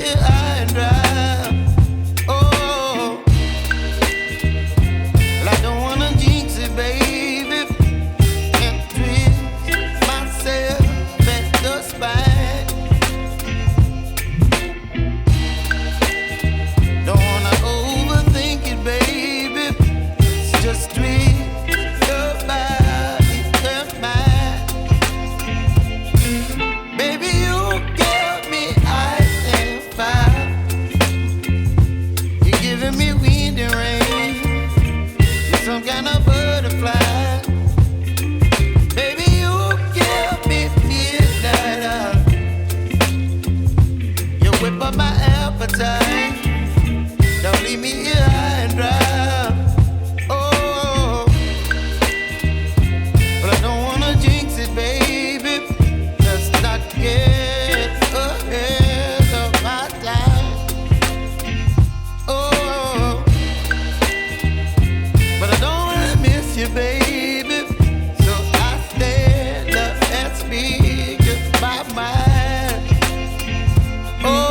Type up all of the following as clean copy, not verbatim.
here high and dry. Oh, well, I don't wanna jinx it, baby, and twist myself at the spine. Don't wanna overthink it, baby. It's just twist your body and mine. Baby, you give me ice and fire. You're giving me wind and rain. You're some kind of butterfly. Baby, you give me midnight. You whip up my appetite. Don't leave me here high and dry. Oh, but I don't wanna jinx it, baby. Let's not get ahead of my time. Oh, but I don't wanna miss you, baby. So I stand up and speak just my mind. Oh.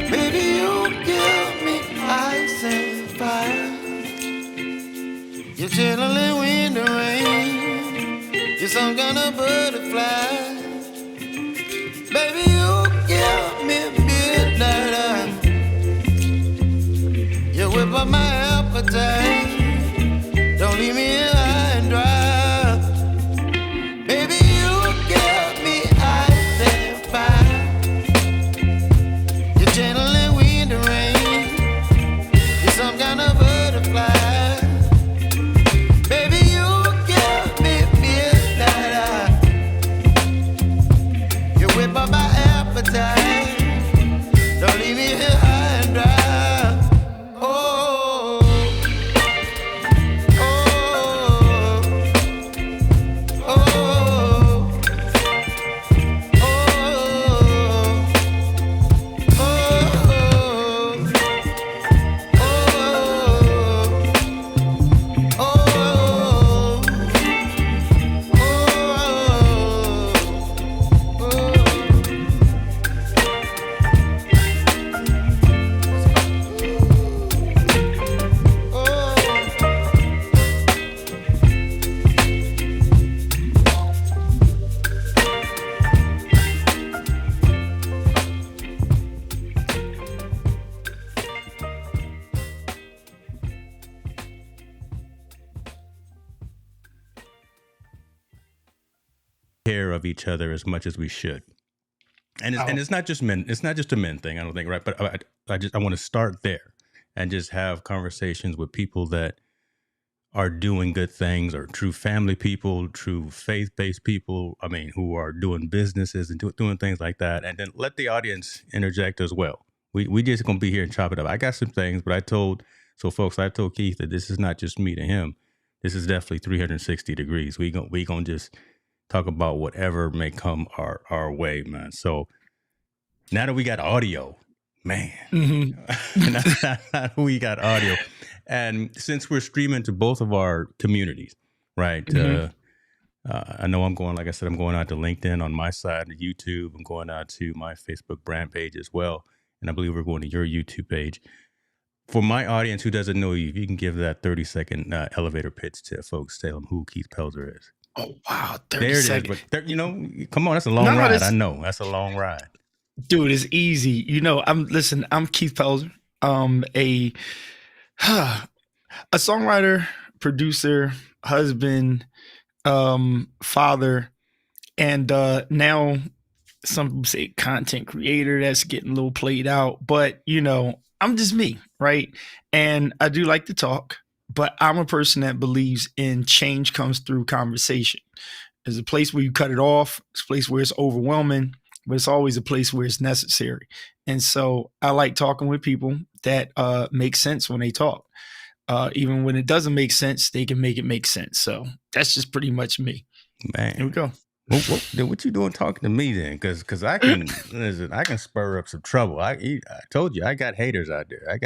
Baby, you give me ice and fire. You're channeling wind and rain. You're some kind of butterfly. Baby, you give me midnight. You whip up my appetite. Don't leave me here high and dry. Baby, you give me ice and fire. You're channeling wind and rain. You're some kind of butterfly. Baby, you give me midnight. You whip up my appetite. Don't leave me here high and dry. Oh, oh, oh, oh, care of each other as much as we should. And it's not just men. It's not just a men thing, I don't think, right? But I want to start there and just have conversations with people that are doing good things, or true family people, true faith-based people, I mean, who are doing businesses and doing things like that. And then let the audience interject as well. We just going to be here and chop it up. I got some things, but I told Keith that this is not just me to him. This is definitely 360 degrees. We gonna just talk about whatever may come our way, man. So now that we got audio, man, now that we got audio, and since we're streaming to both of our communities, right? I know I'm going out to LinkedIn on my side, YouTube. I'm going out to my Facebook brand page as well. And I believe we're going to your YouTube page. For my audience who doesn't know you, if you can give that 30-second elevator pitch to folks, tell them who Keith Pelzer is. Oh, wow. 30 seconds. But come on, that's a long ride. I know. That's a long ride. Dude, it's easy. I'm Keith Pelzer. A songwriter, producer, husband, father, and now some say content creator. That's getting a little played out. But, I'm just me, right? And I do like to talk, but I'm a person that believes in change comes through conversation. There's a place where you cut it off. It's a place where it's overwhelming, but it's always a place where it's necessary. And so I like talking with people that make sense when they talk. Even when it doesn't make sense, they can make it make sense. So that's just pretty much me. Here we Man. go. What you doing talking to me then? Because I can listen. I can spur up some trouble. I told you I got haters out there. I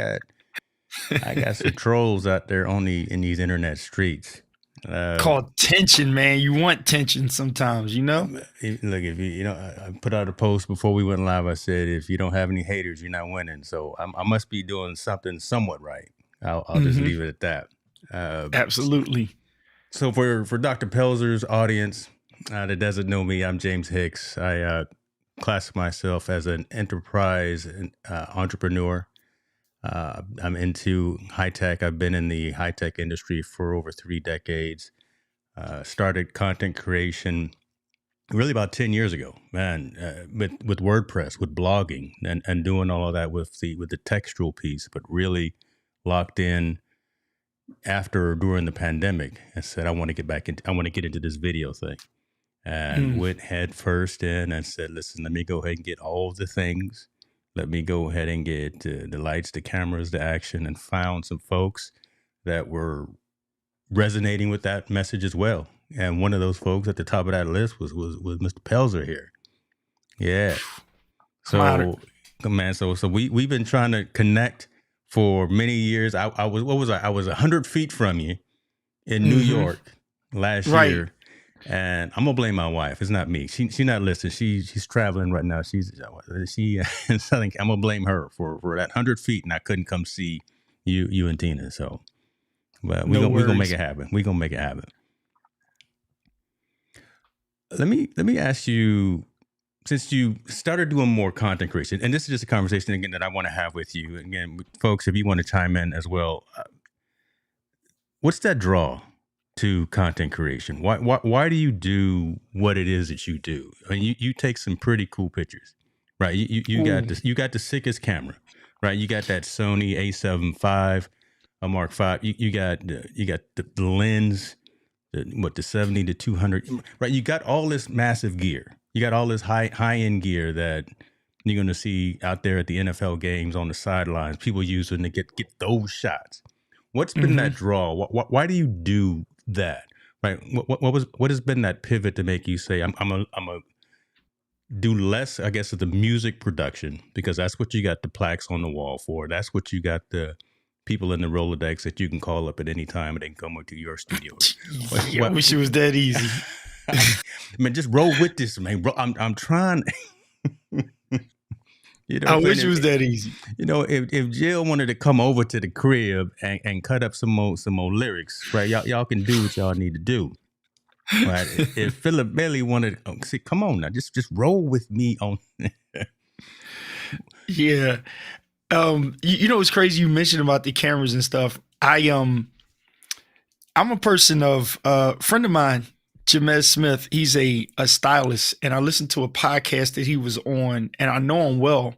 got some trolls out there in these internet streets. Called tension, man. You want tension sometimes, you know? Look, if I put out a post before we went live. I said, if you don't have any haters, you're not winning. So I must be doing something somewhat right. I'll just leave it at that. Absolutely. So for Dr. Pelzer's audience that doesn't know me, I'm James Hicks. I classify myself as an enterprise entrepreneur. I'm into high tech. I've been in the high tech industry for over 3 decades. Started content creation really about 10 years ago, man, with WordPress, with blogging, and doing all of that with the textual piece, but really locked in after or during the pandemic and said, I want to get into this video thing, and went head first in and said, listen, let me go ahead and get all the things. Let me go ahead and get the lights, the cameras, the action, and found some folks that were resonating with that message as well. And one of those folks at the top of that list was Mr. Pelzer here. Yeah. So, man, so we've been trying to connect for many years. I was 100 feet from you in New York last year. And I'm gonna blame my wife. It's not me. She's not listening. She's traveling right now. She in Southern. I'm gonna blame her for that 100 feet, and I couldn't come see you and Tina. So, but we're gonna make it happen. We're gonna make it happen. Let me ask you, since you started doing more content creation, and this is just a conversation again that I want to have with you. Again, folks, if you want to chime in as well, what's that draw to content creation? Why do you do what it is that you do? I mean, you take some pretty cool pictures, right? You got the sickest camera, right? You got that Sony A7 IV, a Mark V. You got the lens, the 70 to 200, right? You got all this massive gear. You got all this high end gear that you're going to see out there at the NFL games on the sidelines. People using to get those shots. What's been that draw? Why do you do that? Right? What has been that pivot to make you say I'm a do less, I guess, of the music production, because that's what you got the plaques on the wall for. That's what you got the people in the Rolodex that you can call up at any time and they can come into your studio. I wish it was that easy. Man, just roll with this, man. Bro, I'm trying. I wish it was that easy. If Jill wanted to come over to the crib and cut up some more lyrics, right? Y'all can do what y'all need to do. Right? If Philip Bailey wanted, come on now, just roll with me on. Yeah. It's crazy you mentioned about the cameras and stuff. I'm a person of friend of mine, Jamez Smith. He's a stylist, and I listened to a podcast that he was on, and I know him well,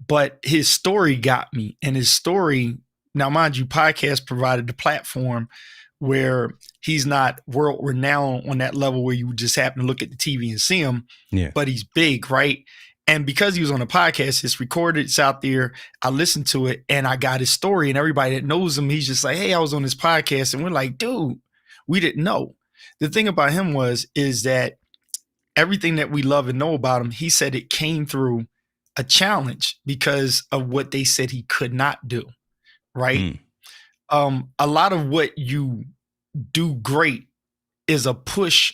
but his story got me. And his story, now mind you, podcast provided the platform where he's not world renowned on that level where you just happen to look at the TV and see him, but he's big, right? And because he was on a podcast, it's recorded, it's out there. I listened to it and I got his story, and everybody that knows him, he's just like, hey, I was on this podcast. And we're like, dude, we didn't know. The thing about him is that everything that we love and know about him, he said it came through a challenge because of what they said he could not do, right? A lot of what you do great is a push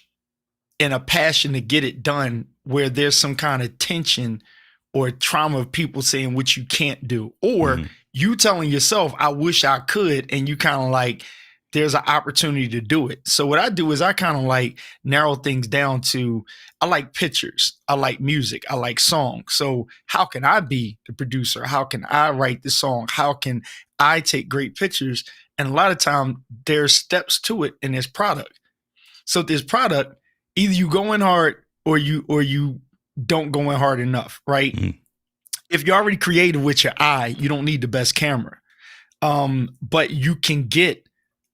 and a passion to get it done where there's some kind of tension or trauma of people saying what you can't do, or you telling yourself, I wish I could, and you kind of like, there's an opportunity to do it. So what I do is I kind of like narrow things down to, I like pictures, I like music, I like songs. So how can I be the producer? How can I write the song? How can I take great pictures? And a lot of time there's steps to it in this product. So this product, either you go in hard or you don't go in hard enough, right? If you're already creative with your eye, you don't need the best camera. But you can get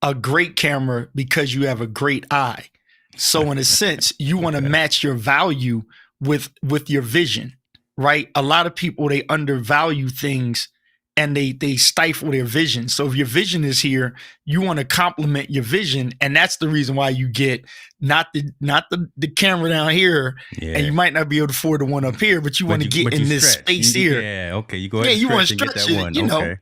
a great camera because you have a great eye. So in a sense, you want to match your value with your vision, right? A lot of people, they undervalue things and they stifle their vision. So if your vision is here, you want to complement your vision, and that's the reason why you get not the camera down here, and you might not be able to afford the one up here, but you want to get in this space here. Yeah, okay. You go ahead and you want to stretch and stretch get that it, one. you know. Okay,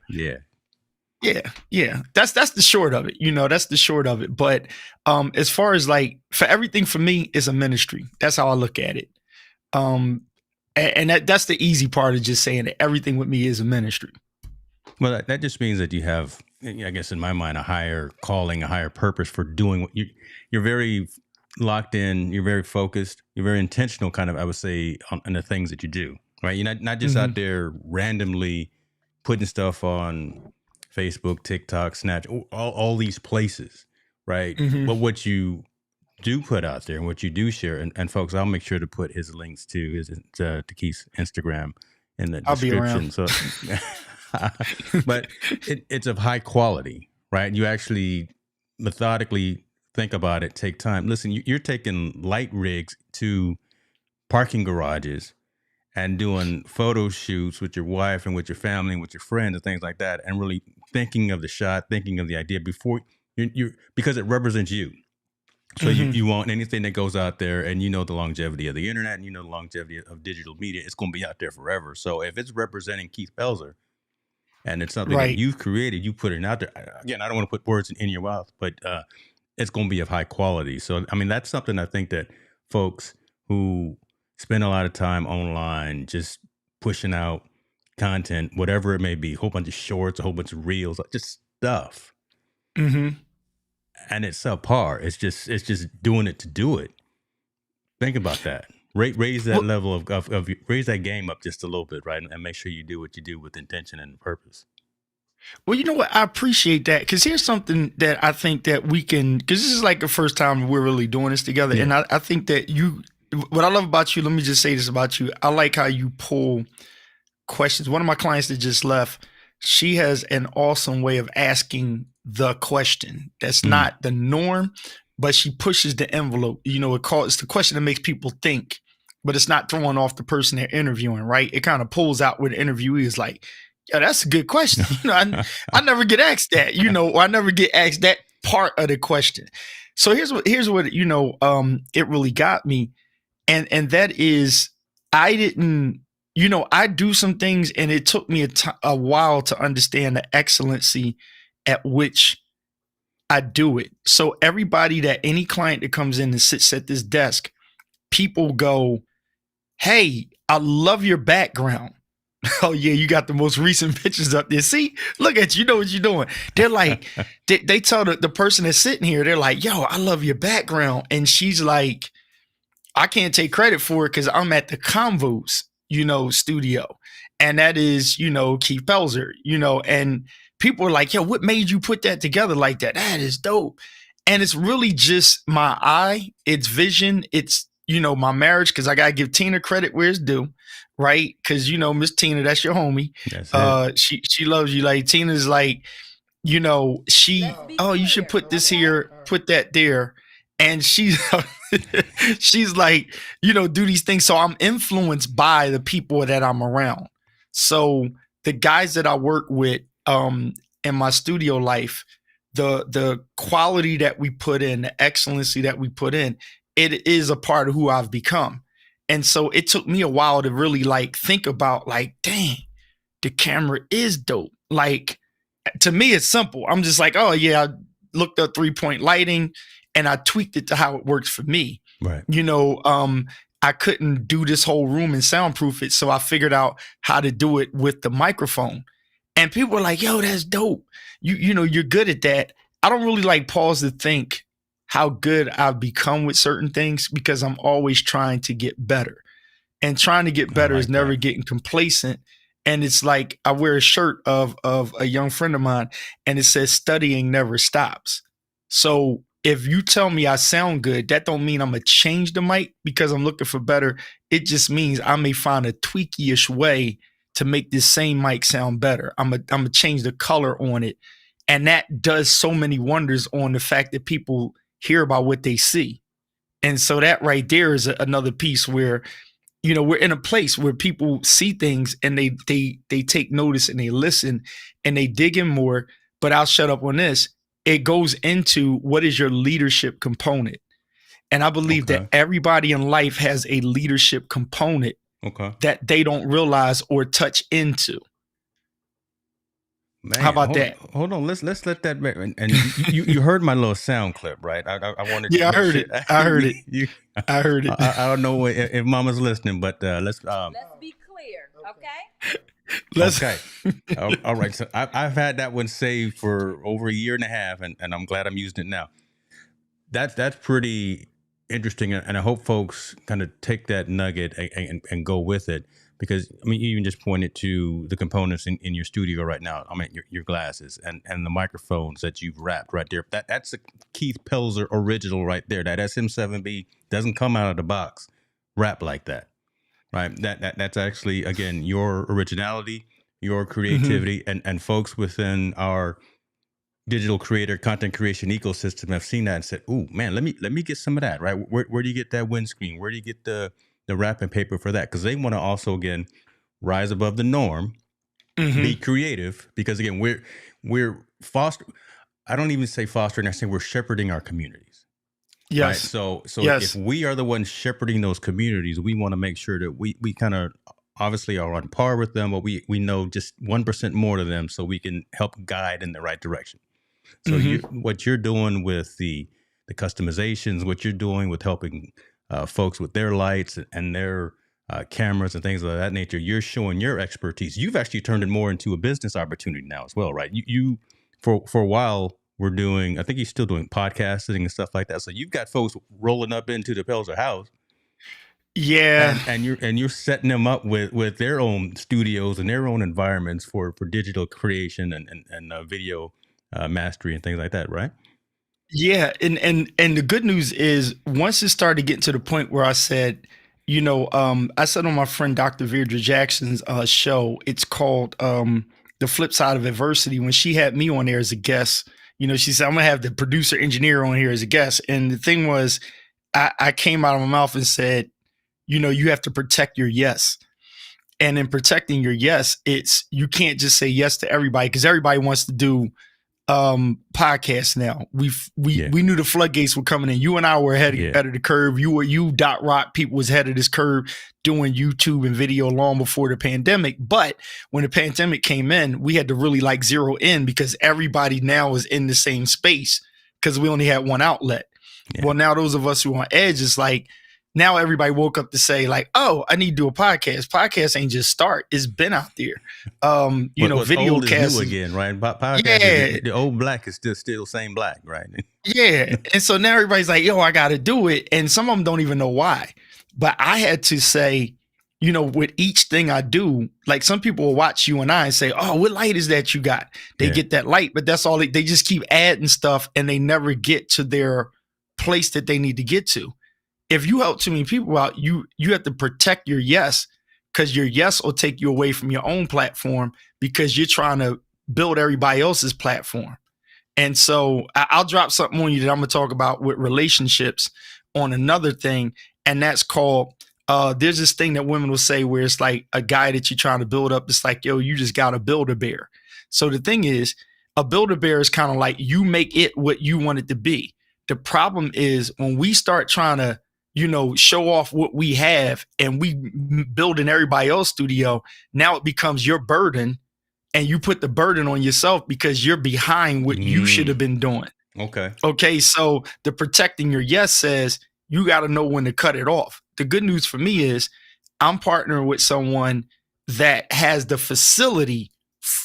yeah. Yeah. That's the short of it. That's the short of it. But as far as like for everything for me, it's a ministry. That's how I look at it. And that's the easy part of just saying that everything with me is a ministry. Well, that just means that you have, I guess, in my mind, a higher calling, a higher purpose for doing what you're very locked in. You're very focused. You're very intentional, kind of, I would say, on the things that you do. Right? You're not just out there randomly putting stuff on Facebook, TikTok, Snapchat, all these places. Right? But what you do put out there and what you do share, and folks, I'll make sure to put his links to Keith's Instagram in the description. So. But it's of high quality, right? You actually methodically think about it, take time. Listen, you're taking light rigs to parking garages and doing photo shoots with your wife and with your family and with your friends and things like that, and really thinking of the shot, thinking of the idea before you because it represents you. So you want anything that goes out there, and the longevity of the internet, and the longevity of digital media, it's going to be out there forever. So if it's representing Keith Pelzer, and it's something that you've created, you put it out there. Again, I don't want to put words in your mouth, but it's going to be of high quality. So, I mean, that's something I think that folks who spend a lot of time online just pushing out content, whatever it may be, a whole bunch of shorts, a whole bunch of reels, just stuff. And it's subpar. It's just doing it to do it. Think about that. Raise that level of raise that game up just a little bit, right? And make sure you do what you do with intention and purpose. Well, you know what? I appreciate that, because here's something that I think that we can, because this is like the first time we're really doing this together. Yeah. And I think that what I love about you, let me just say this about you. I like how you pull questions. One of my clients that just left, she has an awesome way of asking the question. That's not the norm, but she pushes the envelope. It's the question that makes people think, but it's not throwing off the person they're interviewing, right? It kind of pulls out where the interviewee is like, yeah, that's a good question. I never get asked that, or I never get asked that part of the question. So here's what it really got me. And that is, I didn't, I do some things, and it took me a while to understand the excellency at which I do it. So any client that comes in and sits at this desk, people go, hey, I love your background. Oh yeah, you got the most recent pictures up there. See, look at you, know what you're doing. They're like, they tell the person that's sitting here, they're like, yo, I love your background. And she's like, I can't take credit for it because I'm at the Convos, studio. And that is, Keith Pelzer, and people are like, yo, what made you put that together like that? That is dope. And it's really just my eye, it's vision, it's, my marriage, because I got to give Tina credit where it's due, right? Because, Miss Tina, that's your homie. She loves you. Like, Tina's like, you should put this here, put that there. And she's like, do these things. So I'm influenced by the people that I'm around. So the guys that I work with in my studio life, the quality that we put in, the excellency that we put in, it is a part of who I've become. And so it took me a while to really like think about like, dang, the camera is dope. Like, to me, it's simple. I'm just like, oh yeah, I looked up 3-point lighting and I tweaked it to how it works for me. Right. I couldn't do this whole room and soundproof it. So I figured out how to do it with the microphone. And people were like, yo, that's dope. You're good at that. I don't really like pause to think how good I've become with certain things, because I'm always trying to get better. And trying to get better is never getting complacent. And it's like, I wear a shirt of a young friend of mine, and it says studying never stops. So if you tell me I sound good, that don't mean I'm going to change the mic because I'm looking for better. It just means I may find a tweaky-ish way to make this same mic sound better. I'm going to change the color on it. And that does so many wonders on the fact that people hear about what they see. And so that right there is another piece where we're in a place where people see things and they take notice and they listen and they dig in more. But I'll shut up on this. It goes into what is your leadership component. And I believe that everybody in life has a leadership component that they don't realize or touch into. Man, how about that? Hold on. Let's let that. And you heard my little sound clip, right? I wanted. Yeah, I heard it. I heard it. I heard it. I don't know if Mama's listening, but let's be clear, okay? Okay. All right. So I've had that one saved for over a year and a half, and I'm glad I'm using it now. That's pretty interesting, and I hope folks kind of take that nugget and go with it, because I mean, you even just pointed to the components in your studio right now. I mean, your glasses and the microphones that you've wrapped right there. That's a Keith Pelzer original right there. That SM7B doesn't come out of the box wrapped like that, right? That's actually, again, your originality, your creativity, and folks within our digital creator content creation ecosystem have seen that and said, "Ooh, man, let me get some of that." Right? Where do you get that windscreen? Where do you get the wrapping paper for that? Because they want to also, again, rise above the norm, be creative. Because again, we're foster. I don't even say fostering. I say we're shepherding our communities. Yes. Right? So if we are the ones shepherding those communities, we want to make sure that we kind of obviously are on par with them, but we know just 1% more to them, so we can help guide in the right direction. So what you're doing with the customizations, what you're doing with helping folks with their lights and their cameras and things of that nature, you're showing your expertise. You've actually turned it more into a business opportunity now as well, right? You for a while were doing, I think you're still doing podcasting and stuff like that. So you've got folks rolling up into the Pelzer house. Yeah. And you're setting them up with their own studios and their own environments for digital creation and video mastery and things like that, right? Yeah, and the good news is, once it started getting to the point where I said, I said on my friend Dr. Virdra Jackson's show, it's called The Flip Side of Adversity. When she had me on there as a guest, she said, I'm gonna have the producer engineer on here as a guest. And the thing was, I came out of my mouth and said, you have to protect your yes. And in protecting your yes, you can't just say yes to everybody, because everybody wants to do podcasts now. We knew the floodgates were coming in. You and I were ahead of the curve. You Dot Rock people was ahead of this curve doing YouTube and video long before the pandemic. But when the pandemic came in, we had to really zero in, because everybody now is in the same space, because we only had one outlet. Yeah. Well, now those of us who are on edge, is now everybody woke up to say oh, I need to do a podcast. Podcast ain't just start. It's been out there. Video old is new again, right? Podcast, the old black is still same black, right? Yeah. And so now everybody's I got to do it. And some of them don't even know why. But I had to say, with each thing I do, some people will watch you and I and say, oh, what light is that you got? They get that light, but that's all they just keep adding stuff, and they never get to their place that they need to get to. If you help too many people out, you have to protect your yes, because your yes will take you away from your own platform, because you're trying to build everybody else's platform. And so I'll drop something on you that I'm going to talk about with relationships on another thing. And that's called, there's this thing that women will say where it's a guy that you're trying to build up. It's yo, you just got to build a bear. So the thing is, a Build-A-Bear is kind of you make it what you want it to be. The problem is when we start trying to show off what we have, and we build in everybody else's studio, now it becomes your burden, and you put the burden on yourself because you're behind what you should have been doing. Okay. So the protecting your yes says you got to know when to cut it off. The good news for me is I'm partnering with someone that has the facility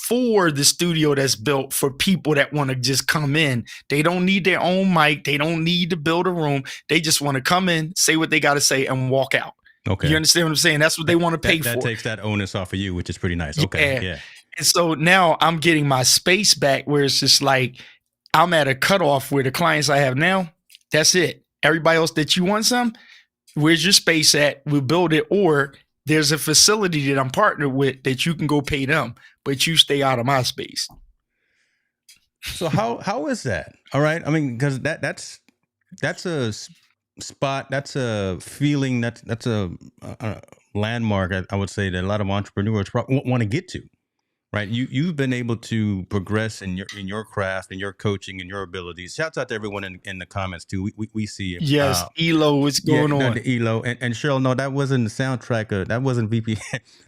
for the studio that's built for people that want to just come in. They don't need their own mic. They don't need to build a room. They just want to come in, say what they got to say, and walk out. Okay. You understand what I'm saying? That's what they want to pay for. That takes that onus off of you, which is pretty nice. Okay. Yeah. And so now I'm getting my space back, where it's just I'm at a cutoff where the clients I have now, that's it. Everybody else that you want some, where's your space at? We'll build it. Or there's a facility that I'm partnered with that you can go pay them, but you stay out of my space. So how is that? All right. I mean, because that's a spot, that's a feeling, that's a landmark I would say that a lot of entrepreneurs want to get to. Right, you've been able to progress in your craft and your coaching and your abilities. Shouts out to everyone in the comments too. We see it. Yes, Elo, what's going on? The Elo and Cheryl. No, that wasn't the soundtrack. That wasn't VP.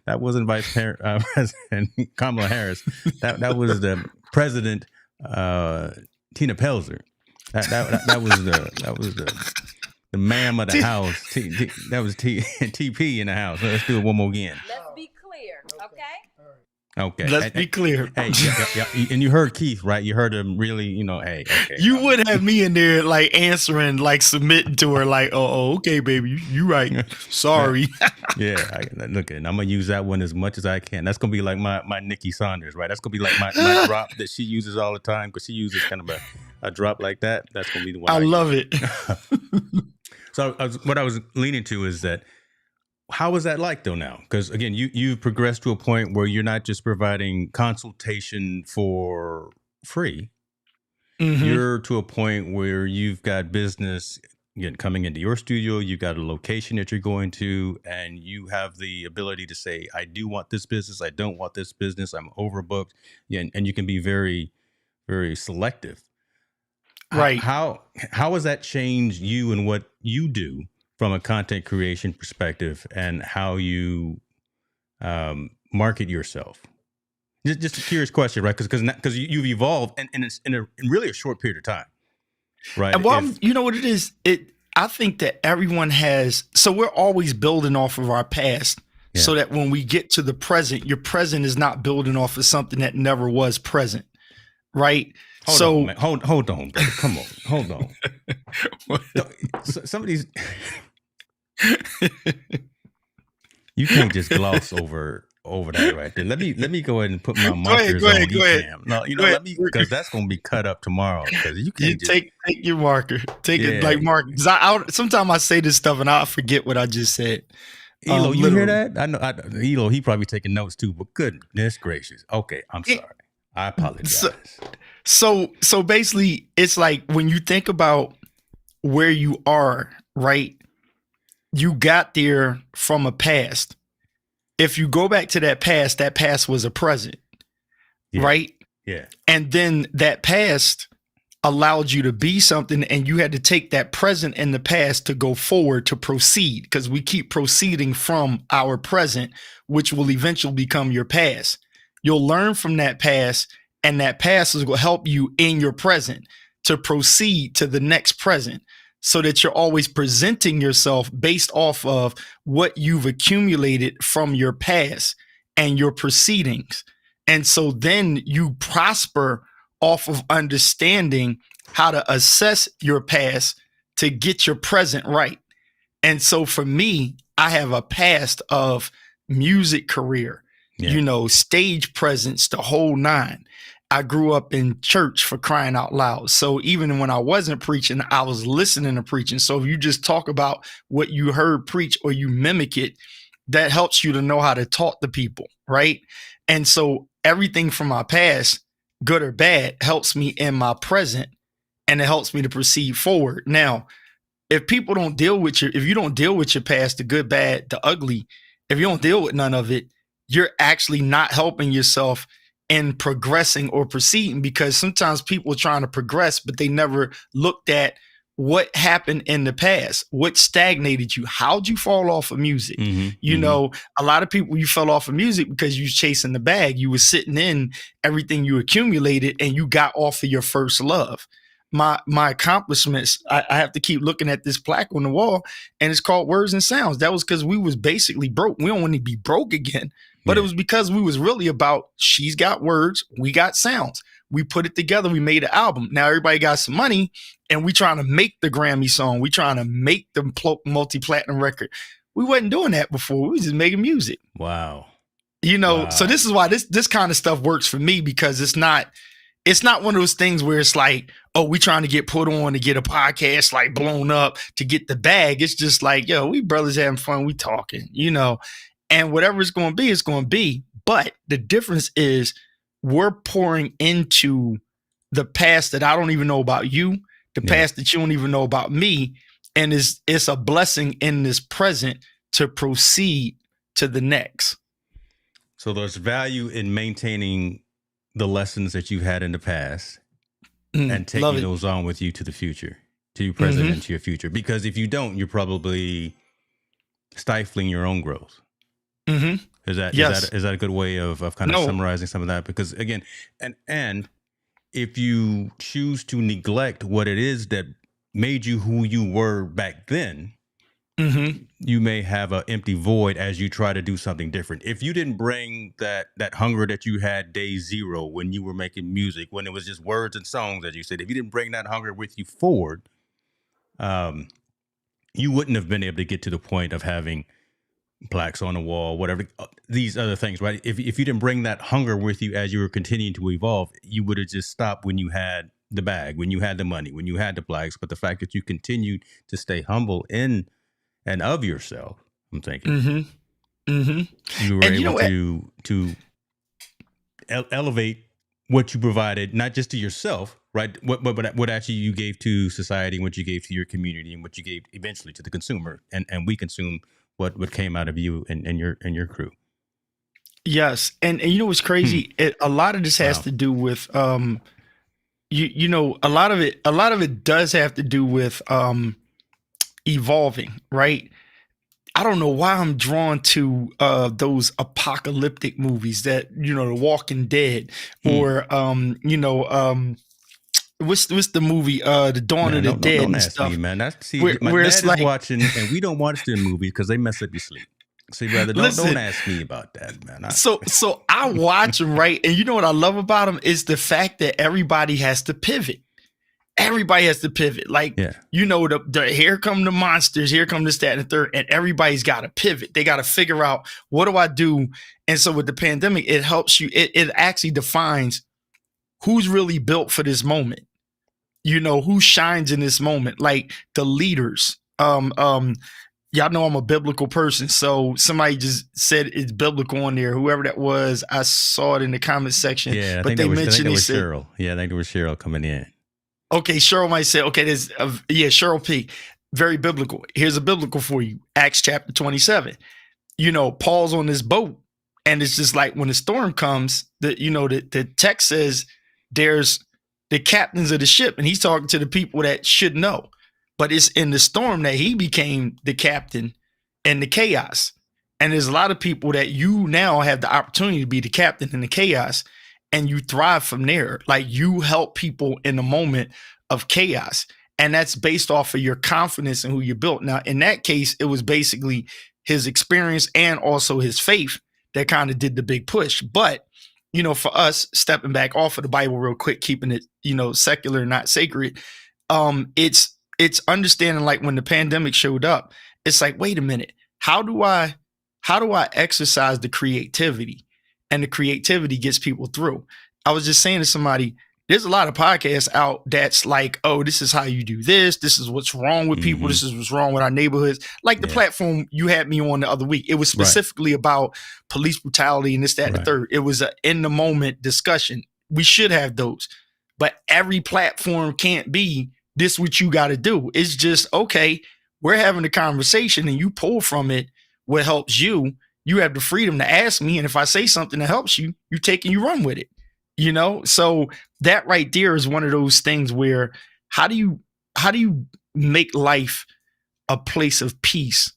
That wasn't President Kamala Harris. That was the President Tina Pelzer. That was the ma'am of the house. That was TP in the house. Let's do it one more again. Let's be clear, okay? Okay. Let's be clear. Hey, yeah. And you heard Keith, right? You heard him really, hey, okay. You would have me in there like answering, like submitting to her, like, oh, okay, baby, you right. Sorry. Yeah. Look, and I'm gonna use that one as much as I can. That's gonna be like my Nikki Saunders, right? That's gonna be like my drop that she uses all the time because she uses kind of a drop like that. That's gonna be the one. I love it. So what I was leaning to is that. How is that like though now? Because again, you've progressed to a point where you're not just providing consultation for free. Mm-hmm. You're to a point where you've got business again coming into your studio. You've got a location that you're going to, and you have the ability to say, "I do want this business. I don't want this business. I'm overbooked." Yeah, and you can be very, very selective. Right. How has that changed you and what you do? From a content creation perspective and how you market yourself? Just a curious question, right? Because you've evolved and it's in really a short period of time, right? And well, you know what it is? I think that everyone has, so we're always building off of our past so that when we get to the present, your present is not building off of something that never was present, right? Hold on, brother. Come on, hold on. Some of these, you can't just gloss over that right there. Let me go ahead and put my markers on Ecamm. No, let me because that's gonna be cut up tomorrow. Because you can't take your marker, take it like marker. Because sometimes I say this stuff and I forget what I just said. Elo, you hear that? I know Elo. He probably taking notes too. But goodness gracious. Okay, I'm sorry. I apologize. So basically, it's like when you think about where you are, right? You got there from a past. If you go back to that past was a present, right? Yeah. And then that past allowed you to be something, and you had to take that present and the past to go forward to proceed, because we keep proceeding from our present, which will eventually become your past. You'll learn from that past, and that past is going to help you in your present to proceed to the next present, so that you're always presenting yourself based off of what you've accumulated from your past and your proceedings. And so then you prosper off of understanding how to assess your past to get your present right. And so for me, I have a past of music career, stage presence, the whole nine. I grew up in church, for crying out loud. So even when I wasn't preaching, I was listening to preaching. So if you just talk about what you heard preach or you mimic it, that helps you to know how to talk to people, right? And so everything from my past, good or bad, helps me in my present, and it helps me to proceed forward. Now, if you don't deal with your past, the good, bad, the ugly, if you don't deal with none of it, you're actually not helping yourself in progressing or proceeding, because sometimes people are trying to progress, but they never looked at what happened in the past, what stagnated you. How'd you fall off of music? Mm-hmm, a lot of people, you fell off of music because you was chasing the bag. You were sitting in everything you accumulated, and you got off of your first love. My accomplishments, I have to keep looking at this plaque on the wall, and it's called Words and Sounds. That was because we was basically broke. We don't want to be broke again. But it was because we was really about, she's got words, we got sounds. We put it together, we made an album. Now everybody got some money, and we trying to make the Grammy song. We trying to make the multi-platinum record. We wasn't doing that before. We was just making music. Wow. So this is why this kind of stuff works for me, because it's not one of those things where it's like, oh, we trying to get put on to get a podcast like blown up to get the bag. It's just like, yo, we brothers having fun. We talking, and whatever it's going to be, it's going to be. But the difference is we're pouring into the past that I don't even know about you, the past that you don't even know about me. And it's a blessing in this present to proceed to the next. So there's value in maintaining the lessons that you've had in the past and taking those on with you to the future, to your present and to your future. Because if you don't, you're probably stifling your own growth. Is that a good way of kind of summarizing some of that? Because again, and if you choose to neglect what it is that made you who you were back then, you may have an empty void as you try to do something different. If you didn't bring that hunger that you had day zero when you were making music, when it was just words and songs, as you said, if you didn't bring that hunger with you forward, you wouldn't have been able to get to the point of having plaques on the wall, whatever, these other things, right? If you didn't bring that hunger with you as you were continuing to evolve, you would have just stopped when you had the bag, when you had the money, when you had the plaques. But the fact that you continued to stay humble in and of yourself, I'm thinking, you were able to elevate what you provided, not just to yourself, right? What actually you gave to society, and what you gave to your community, and what you gave eventually to the consumer, and we consume what came out of you and your crew. Yes, and you know what's crazy? A lot of this has to do with you know, a lot of it does have to do with evolving, right? I don't know why I'm drawn to those apocalyptic movies that, you know, The Walking Dead, or you know, what's the movie, The Dawn of the Dead. Don't and ask stuff. me, man. My dad is like, watching, and we don't watch the movies because they mess up your sleep. So brother, don't ask me about that, man. So I watch them, right? And you know what I love about them is the fact that everybody has to pivot. Everybody has to pivot. Like, you know, the here come the monsters, here come this, that, and the third, and everybody's got to pivot. They got to figure out, what do I do? And so with the pandemic, it helps you. It actually defines who's really built for this moment. You know, who shines in this moment, like the leaders. Y'all know I'm a biblical person, so somebody just said it's biblical on there. Whoever that was, I saw it in the comment section. Yeah, but they mentioned Cheryl. Yeah, I think it was Cheryl coming in. Okay, Cheryl might say, okay, there's Cheryl P. Very biblical. Here's a biblical for you. Acts chapter 27. You know, Paul's on this boat, and it's just like when the storm comes, the text says there's the captains of the ship, and he's talking to the people that should know. But it's in the storm that he became the captain and the chaos. And there's a lot of people that you now have the opportunity to be the captain in the chaos, and you thrive from there. Like, you help people in the moment of chaos. And that's based off of your confidence in who you built. Now, in that case, it was basically his experience and also his faith that kind of did the big push. But, you know, for us, stepping back off of the Bible real quick, keeping it, you know, secular, not sacred, it's understanding, like, when the pandemic showed up, it's like, wait a minute, how do I exercise the creativity? And the creativity gets people through. I was just saying to somebody, there's a lot of podcasts out that's like, oh, this is how you do this. This is what's wrong with people. This is what's wrong with our neighborhoods. Like the platform you had me on the other week, it was specifically about police brutality and this, that, and the third. It was an in the moment discussion. We should have those, but every platform can't be this what you got to do. It's just, okay, we're having a conversation and you pull from it what helps you. You have the freedom to ask me. And if I say something that helps you, you take and you run with it, you know? So that right there is one of those things where how do you make life a place of peace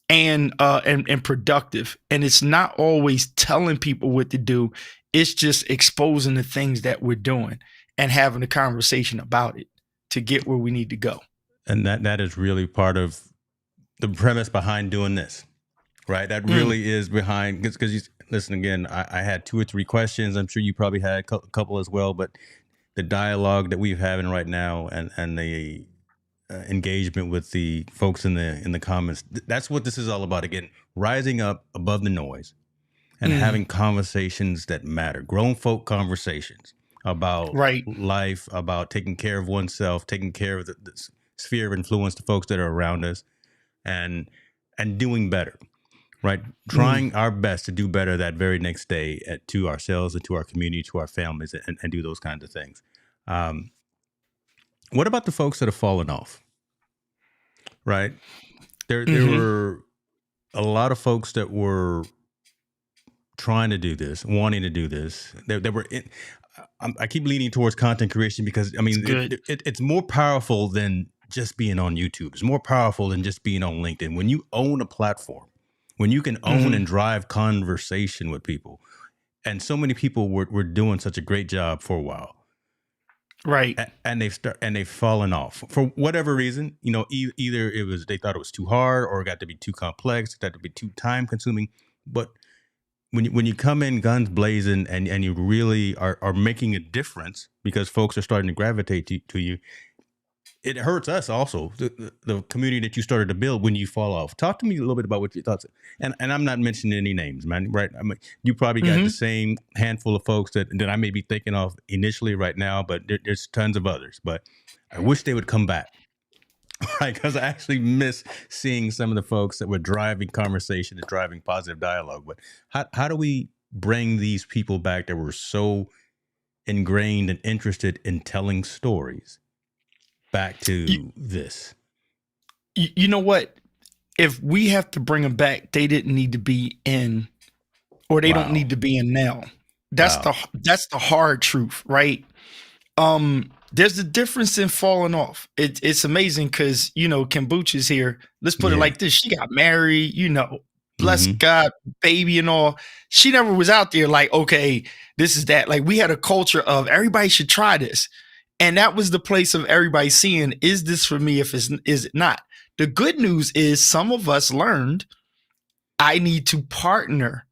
and productive? And it's not always telling people what to do. It's just exposing the things that we're doing and having a conversation about it to get where we need to go. And that is really part of the premise behind doing this. Right. That really is behind, because listen, again, I had 2 or 3 questions. I'm sure you probably had a couple as well. But the dialogue that we're having right now and the engagement with the folks in the comments, that's what this is all about. Again, rising up above the noise and having conversations that matter. Grown folk conversations about life, about taking care of oneself, taking care of the sphere of influence, the folks that are around us, and doing better. Right. Trying our best to do better that very next day to ourselves and to our community, to our families, and do those kinds of things. What about the folks that have fallen off? Right. There were a lot of folks that were trying to do this, wanting to do this, they were in, I keep leaning towards content creation because I It's mean good. it's more powerful than just being on YouTube. It's more powerful than just being on LinkedIn. When you own a platform, when you can own and drive conversation with people, and so many people were doing such a great job for a while, Right. and they've fallen off for whatever reason. You know, either it was they thought it was too hard, or it got to be too complex, it got to be too time consuming. But when you come in guns blazing and you really are making a difference because folks are starting to gravitate to you, it hurts us also, the community that you started to build when you fall off. Talk to me a little bit about what your thoughts. And I'm not mentioning any names, man. Right? I mean, you probably got the same handful of folks that I may be thinking of initially right now, but there's tons of others. But I wish they would come back. Right, because I actually miss seeing some of the folks that were driving conversation and driving positive dialogue. But how do we bring these people back that were so ingrained and interested in telling stories back to this? You know what? If we have to bring them back, they didn't need to be in, or they don't need to be in now. That's the hard truth, right? There's a difference in falling off. It's amazing because, you know, Kombucha's here. Let's put it like this. She got married, you know, bless God, baby and all. She never was out there like, okay, this is that. Like, we had a culture of everybody should try this. And that was the place of everybody seeing, is this for me? Is it not? The good news is some of us learned I need to partner,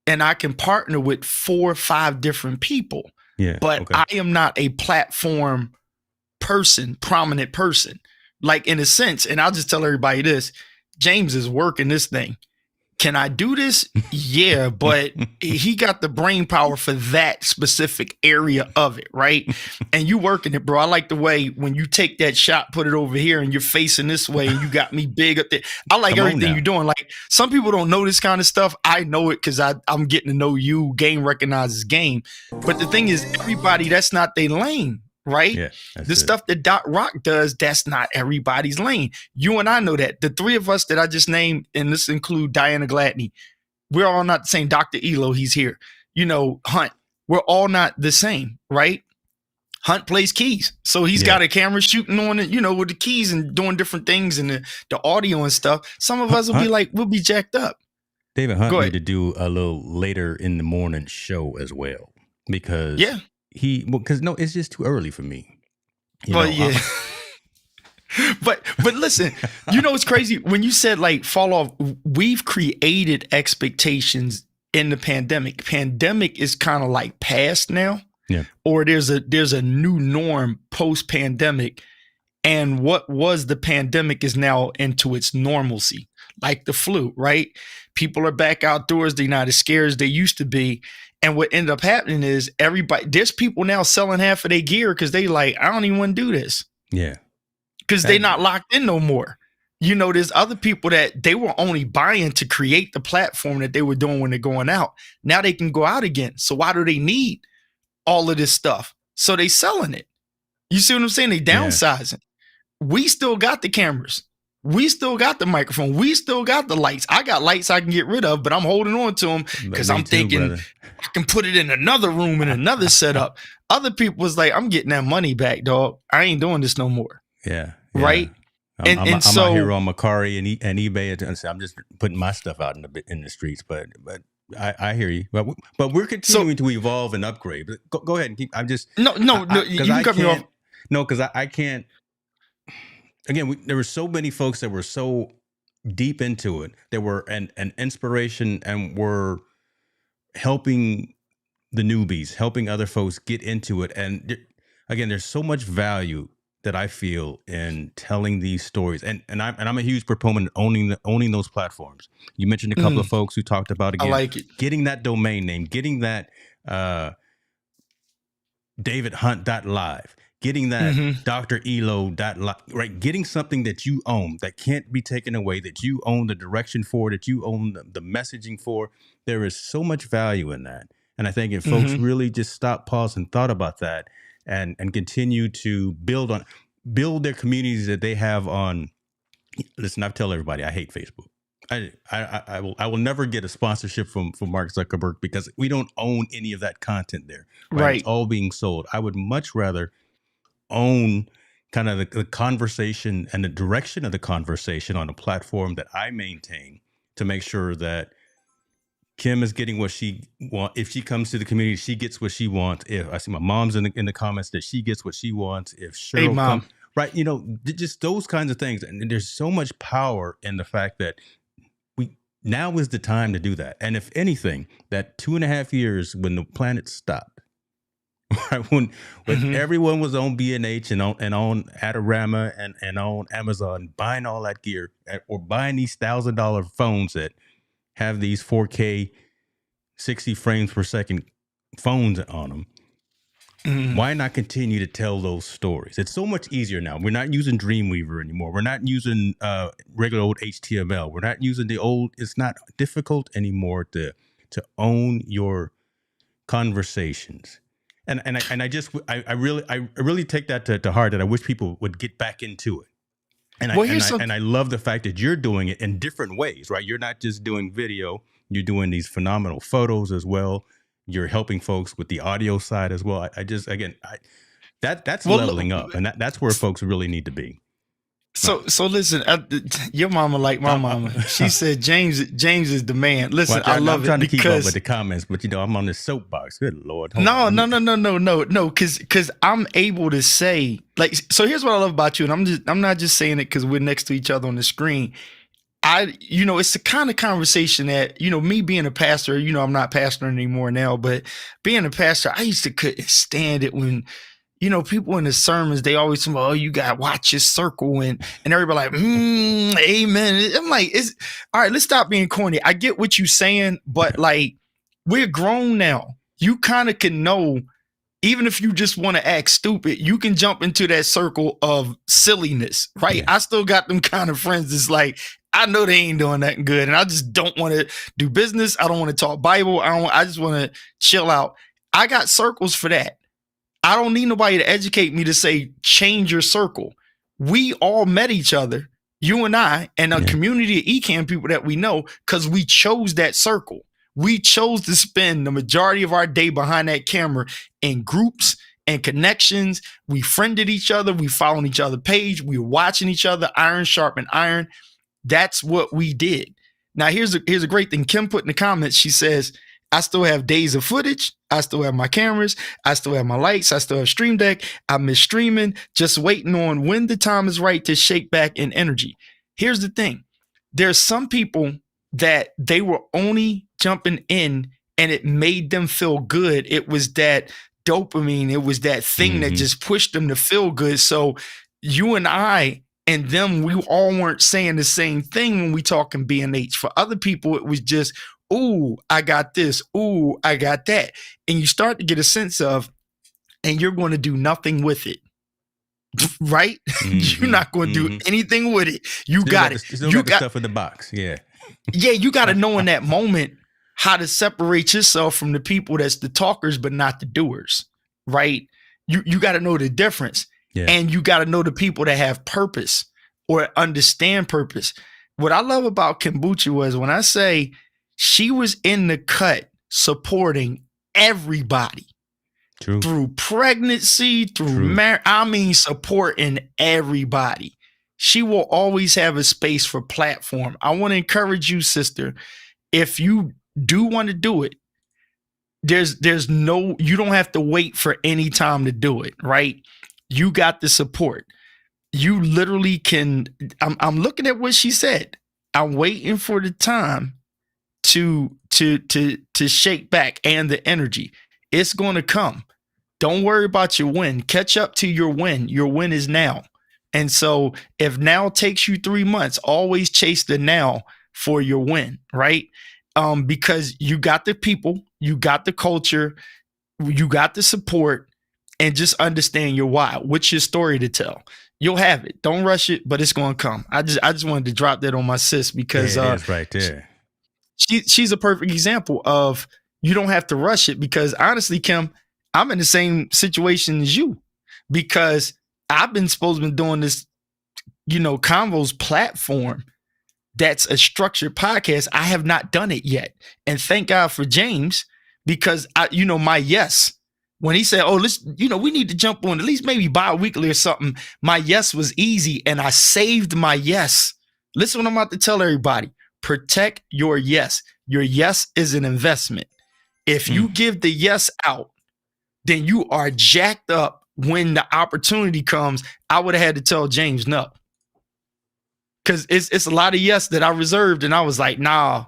and I can partner with 4 or 5 different people. But I am not a platform person, prominent person, like in a sense. And I'll just tell everybody this: James is working this thing. Can I do this? Yeah, but he got the brain power for that specific area of it, right? And you working it, bro. I like the way when you take that shot, put it over here, and you're facing this way, and you got me big up there. I like everything you're doing. Like, some people don't know this kind of stuff. I know it because I'm getting to know you. Game recognizes game. But the thing is, everybody, that's not their lane. Right? Yeah, the stuff that Doc Rock does, that's not everybody's lane. You and I know that. The 3 of us that I just named, and this include Diana Gladney, we're all not the same. Dr. Elo, he's here. You know, Hunt, we're all not the same, right? Hunt plays keys. So he's got a camera shooting on it, you know, with the keys and doing different things and the audio and stuff. Some of us will be like, we'll be jacked up. David Hunt need to do a little later in the morning show as well, because because it's just too early for me. But listen, you know, it's crazy when you said like fall off. We've created expectations in the pandemic. Pandemic is kind of like past now, or there's a new norm post pandemic, and what was the pandemic is now into its normalcy, like the flu. Right? People are back outdoors. They're not as scared as they used to be. And what ended up happening is there's people now selling half of their gear because they like, I don't even want to do this. Yeah. Because they're not locked in no more. You know, there's other people that they were only buying to create the platform that they were doing when they're going out. Now they can go out again. So why do they need all of this stuff? So they selling it. You see what I'm saying? They downsizing. We still got the cameras. We still got the microphone. We still got the lights. I got lights I can get rid of, but I'm holding on to them because I'm thinking I can put it in another room in another setup. Other people was like, I'm getting that money back, dog. I ain't doing this no more. Yeah. Right. I'm out here on Macari and eBay. I'm just putting my stuff out in the streets. But I hear you. But we're continuing to evolve and upgrade. But go ahead and keep. I'm just no. You can cut me off. No, because I can't. Again, there were so many folks that were so deep into it. They were an inspiration and were helping the newbies, helping other folks get into it. And again, there's so much value that I feel in telling these stories. And I'm a huge proponent of owning those platforms. You mentioned a couple of folks who talked about, again, I like it. Getting that domain name, getting that davidhunt.live. Getting that Dr. Elo, right? Getting something that you own, that can't be taken away, that you own the direction for, that you own the messaging for. There is so much value in that. And I think if folks really just stop, pause, and thought about that and continue to build their communities that they have on. Listen, I tell everybody I hate Facebook. I will never get a sponsorship from Mark Zuckerberg because we don't own any of that content there. Right? It's Right. all being sold. I would much rather own kind of the conversation and the direction of the conversation on a platform that I maintain to make sure that Kim is getting what she wants. If she comes to the community, she gets what she wants. If I see my mom's in the comments that she gets what she wants. If Hey, Cheryl comes, mom. right, just those kinds of things. And there's so much power in the fact that now is the time to do that. And if anything, that 2.5 years when the planet stopped, right, when everyone was on B&H and on Adorama and on Amazon buying all that gear or buying these $1,000 phones that have these 4K 60 frames per second phones on them. Why not continue to tell those stories? It's so much easier now. We're not using Dreamweaver anymore. We're not using regular old HTML. We're not using the old. It's not difficult anymore to own your conversations. And I really take that to heart. That I wish people would get back into it. And I love the fact that you're doing it in different ways, right? You're not just doing video. You're doing these phenomenal photos as well. You're helping folks with the audio side as well. That's leveling up, and that's where folks really need to be. So listen, your mama like my mama. She said James is the man. Listen, I love it. I'm trying to keep up with the comments, but I'm on this soapbox. Good Lord. No, because I'm able to say, like, so here's what I love about you, and I'm not just saying it because we're next to each other on the screen. It's the kind of conversation that, me being a pastor, I'm not pastoring anymore now, but being a pastor, I used to couldn't stand it when, people in the sermons, they always say, oh, you got to watch your circle. And everybody like, amen. I'm like, all right, let's stop being corny. I get what you're saying, but like, we're grown now. You kind of can know, even if you just want to act stupid, you can jump into that circle of silliness, right? Yeah. I still got them kind of friends that's like, I know they ain't doing nothing good, and I just don't want to do business. I don't want to talk Bible. I just want to chill out. I got circles for that. I don't need nobody to educate me to say, change your circle. We all met each other, you and I, and a community of ECAM people that we know, because we chose that circle. We chose to spend the majority of our day behind that camera in groups and connections. We friended each other. We followed each other's page. We were watching each other, iron sharpen iron. That's what we did. Now, here's a great thing. Kim put in the comments, she says, I still have days of footage. I still have my cameras. I still have my lights. I still have Stream Deck. I miss streaming, just waiting on when the time is right to shake back in energy. Here's the thing. There's some people that they were only jumping in and it made them feel good. It was that dopamine. It was that thing that just pushed them to feel good. So you and I and them, we all weren't saying the same thing when we talking B&H. For other people, it was just, ooh, I got this. Ooh, I got that. And you start to get a sense of, and you're going to do nothing with it. Right? You're not going to do anything with it. You got it. You got stuff in the box. Yeah. Yeah, you got to know in that moment how to separate yourself from the people that's the talkers but not the doers. Right? You got to know the difference. Yeah. And you got to know the people that have purpose or understand purpose. What I love about Kombucha was when I say she was in the cut supporting everybody. True. Through pregnancy, through marriage. I mean, supporting everybody. She will always have a space for platform. I want to encourage you, sister. If you do want to do it, you don't have to wait for any time to do it, right? You got the support. You literally can. I'm looking at what she said. I'm waiting for the time to shake back and the energy. It's going to come. Don't worry about your win. Catch up to your win. Your win is now. And so if now takes you 3 months, always chase the now for your win, right? Because you got the people, you got the culture, you got the support, and just understand your why. What's your story to tell? You'll have it. Don't rush it, but it's going to come. I just wanted to drop that on my sis because it is right there. She's a perfect example of you don't have to rush it because honestly, Kim, I'm in the same situation as you because I've been supposed to be doing this, Convo's platform that's a structured podcast. I have not done it yet. And thank God for James, because my yes, when he said, oh, let's, we need to jump on at least maybe bi-weekly or something. My yes was easy and I saved my yes. Listen, what I'm about to tell everybody, protect your yes. Your yes is an investment. If you give the yes out, then you are jacked up when the opportunity comes. I would have had to tell James no. Because it's a lot of yes that I reserved, and I was like, nah.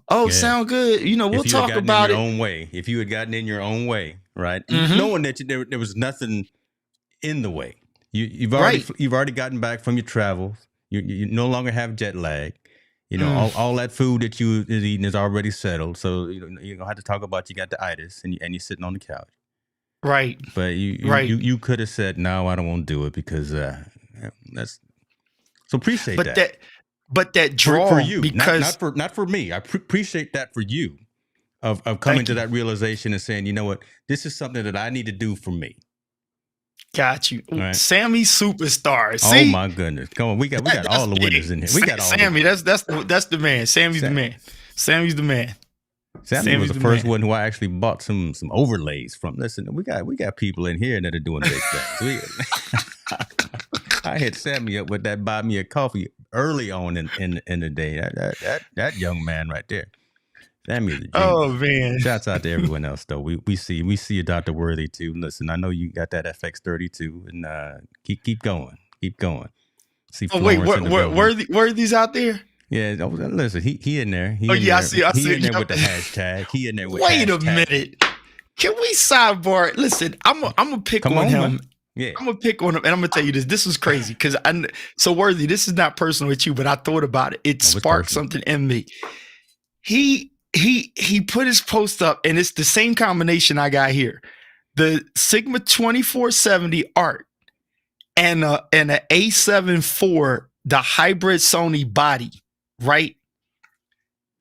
Oh, sound good. We'll talk about it. Own way. If you had gotten in your own way, right? Knowing that there was nothing in the way. You've already gotten back from your travels. You no longer have jet lag. All that food that you is eating is already settled. So you don't have to talk about you got the itis and you're sitting on the couch. Right. But you could have said, no, I don't want to do it because that's. So appreciate that. But that draw for you, because not for me. I appreciate that for you of coming to that realization and saying, you know what, this is something that I need to do for me. Got you, right. Sammy superstar. See? Oh my goodness, come on, we got all the winners in here. We got all Sammy. That's the man. Sammy's the man. Sammy's the man. Sammy was the first one who I actually bought some overlays from. Listen, we got people in here that are doing big things. I hit Sammy up with that buy me a coffee early on in the day. That young man right there. Sammy is a genius. Oh man! Shouts out to everyone else though. We see you, Dr. Worthy too. Listen, I know you got that FX32, and keep going. See, Worthy's out there. Yeah, listen, he in there. I see. He in there with the hashtag. He in there with. Wait a minute. Can we sidebar? Listen, I'm gonna pick on him. Man. Yeah. I'm gonna pick on him, and I'm gonna tell you this. This was crazy because so Worthy. This is not personal with you, but I thought about it. It sparked something in me. He put his post up, and it's the same combination I got here: the Sigma 2470 Art and a A7 IV, the hybrid Sony body, right?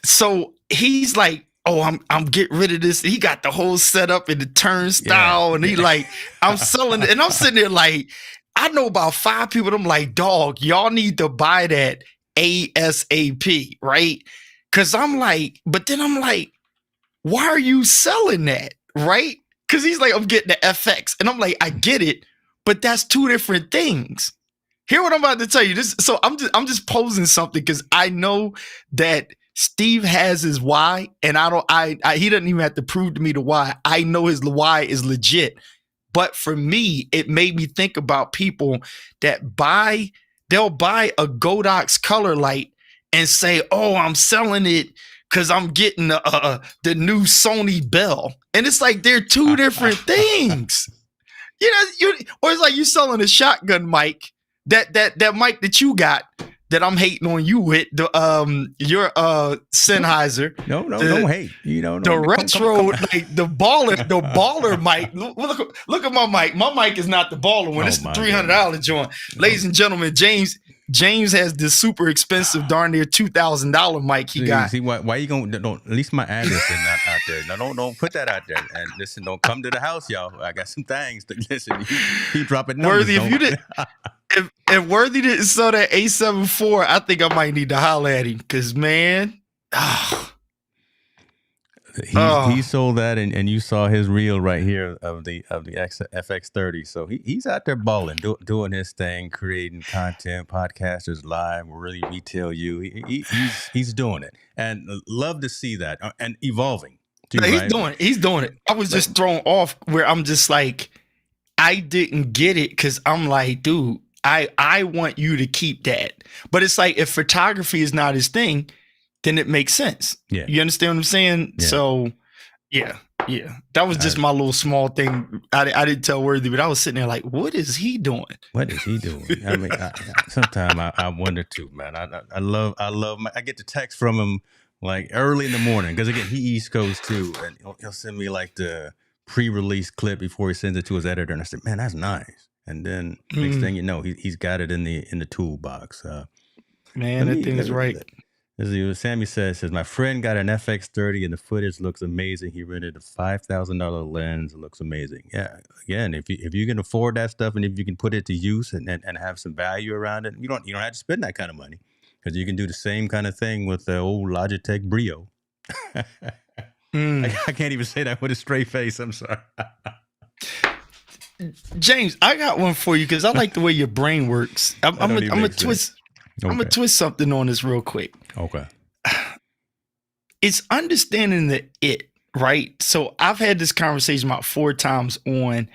So he's like, oh, I'm getting rid of this. He got the whole setup and the turnstile, and he like, I'm selling it. And I'm sitting there like, I know about 5 people. I'm like, dog, y'all need to buy that ASAP, right? Because I'm like, but then I'm like, why are you selling that, right? Because he's like, I'm getting the FX. And I'm like, I get it, but that's 2 different things. Hear what I'm about to tell you. So I'm just posing something because I know that Steve has his why, and he doesn't even have to prove to me the why. I know his why is legit. But for me, it made me think about people that they'll buy a Godox color light and say, oh, I'm selling it because I'm getting the new Sony Bell. And it's like they're 2 different things. Or it's like you selling a shotgun mic, that mic that you got that I'm hating on you with, your Sennheiser. No, don't hate. The retro, like the baller mic. Look at my mic. My mic is not the baller one. It's the $300 joint. Ladies and gentlemen, James has this super expensive, darn near $2,000 mic he got. See why you gonna don't at least my address is not out there. Now don't put that out there. And listen, don't come to the house, y'all. I got some things to listen. He dropping numbers. Worthy, if you did. If Worthy didn't sell that A7 IV, I think I might need to holler at him because, man, he sold that, and you saw his reel right here of the FX30. So he's out there balling, doing his thing, creating content, podcasters live, really retail you. He's doing it, and love to see that and evolving. Too, He's doing it. I was just thrown off where I'm just like, I didn't get it because I'm like, dude. I want you to keep that. But it's like if photography is not his thing, then it makes sense. Yeah. You understand what I'm saying? Yeah. So, yeah. That was just my little small thing. I didn't tell Worthy, but I was sitting there like, what is he doing? What is he doing? I mean, sometimes I wonder too, man. I get the text from him like early in the morning because, again, he East Coast too. And he'll send me like the pre-release clip before he sends it to his editor. And I said, man, that's nice. And then next thing you know, he's got it in the toolbox. Man, that thing is right. As Sammy says, my friend got an FX30 and the footage looks amazing. He rented a $5,000 lens. It looks amazing. Yeah, again, if you can afford that stuff and if you can put it to use and have some value around it, you don't have to spend that kind of money because you can do the same kind of thing with the old Logitech Brio. I can't even say that with a straight face. I'm sorry. James, I got one for you because I like the way your brain works. I'm gonna twist. Okay. I'm gonna twist something on this real quick. Okay. It's understanding the it, right? So I've had this conversation about 4 times on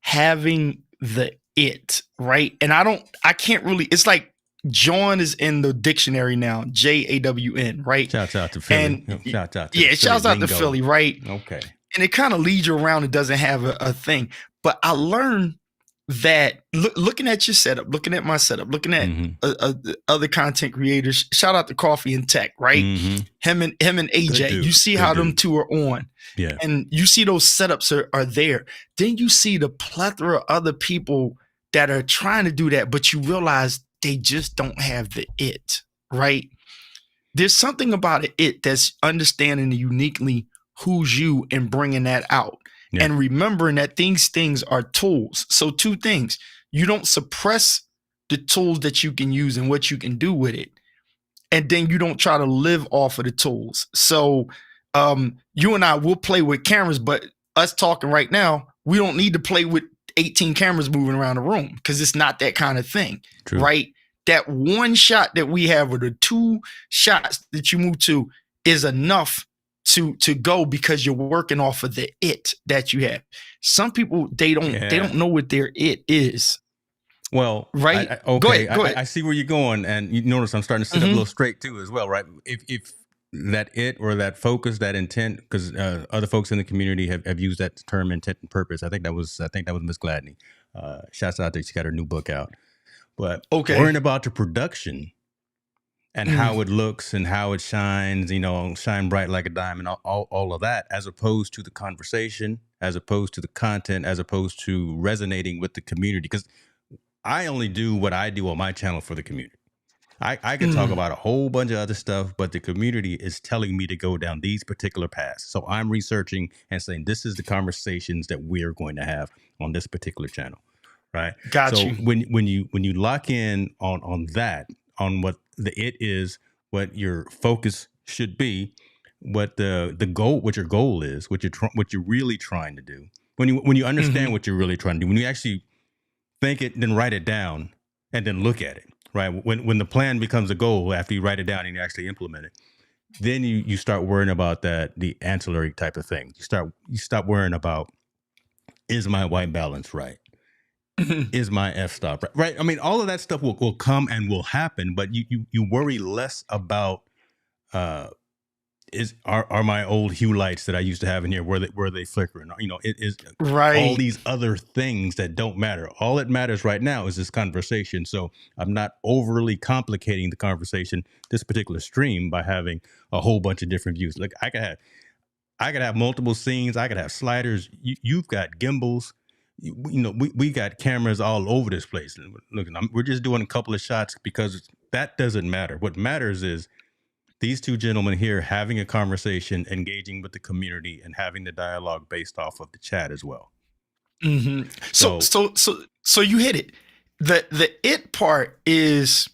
having the it, right? And I can't really, it's like John is in the dictionary now, JAWN, right? Shouts out to Philly. And shouts out to shouts out to Philly, right? Okay. And it kind of leads you around. It doesn't have a thing. But I learned that looking at your setup, looking at my setup, looking at other content creators, shout out to Coffee and Tech, right? Him and AJ, you see how them two are on. Yeah. And you see those setups are there. Then you see the plethora of other people that are trying to do that, but you realize they just don't have the it, right? There's something about it that's understanding uniquely who's you and bringing that out. Yeah. And remembering that these things are tools. So 2 things. You don't suppress the tools that you can use and what you can do with it. And then you don't try to live off of the tools. So you and I will play with cameras, but us talking right now, we don't need to play with 18 cameras moving around the room because it's not that kind of thing. True. Right? That one shot that we have or the 2 shots that you move to is enough to go because you're working off of the it that you have. Some people, they don't know what their it is. Well, right. Okay. Go ahead. I see where you're going, and you notice I'm starting to sit up a little straight too as well, right? If that it or that focus, that intent, because other folks in the community have used that term intent and purpose. I think that was Miss Gladney. Shouts out there, she got her new book out. But worrying about the production and how it looks and how it shines, shine bright like a diamond, all of that, as opposed to the conversation, as opposed to the content, as opposed to resonating with the community. Because I only do what I do on my channel for the community. I can talk about a whole bunch of other stuff, but the community is telling me to go down these particular paths. So I'm researching and saying, this is the conversations that we're going to have on this particular channel. Right. Got you. So when you lock in on that, on what the it is, what your focus should be, what the goal, what your goal is, what you're really trying to do. When you understand what you're really trying to do, when you actually think it, then write it down and then look at it. Right. When the plan becomes a goal after you write it down and you actually implement it, then you start worrying about the ancillary type of thing. You stop worrying about, is my white balance right? Is my f-stop right? I mean, all of that stuff will come and will happen, but you worry less about are my old hue lights that I used to have in here, were they flickering? It is right. All these other things that don't matter. All that matters right now is this conversation. So I'm not overly complicating the conversation, this particular stream, by having a whole bunch of different views. Like I could have multiple scenes. I could have sliders. You've got gimbals. We got cameras all over this place. Look, we're just doing a couple of shots because that doesn't matter. What matters is these 2 gentlemen here having a conversation, engaging with the community, and having the dialogue based off of the chat as well. So you hit it. The it part is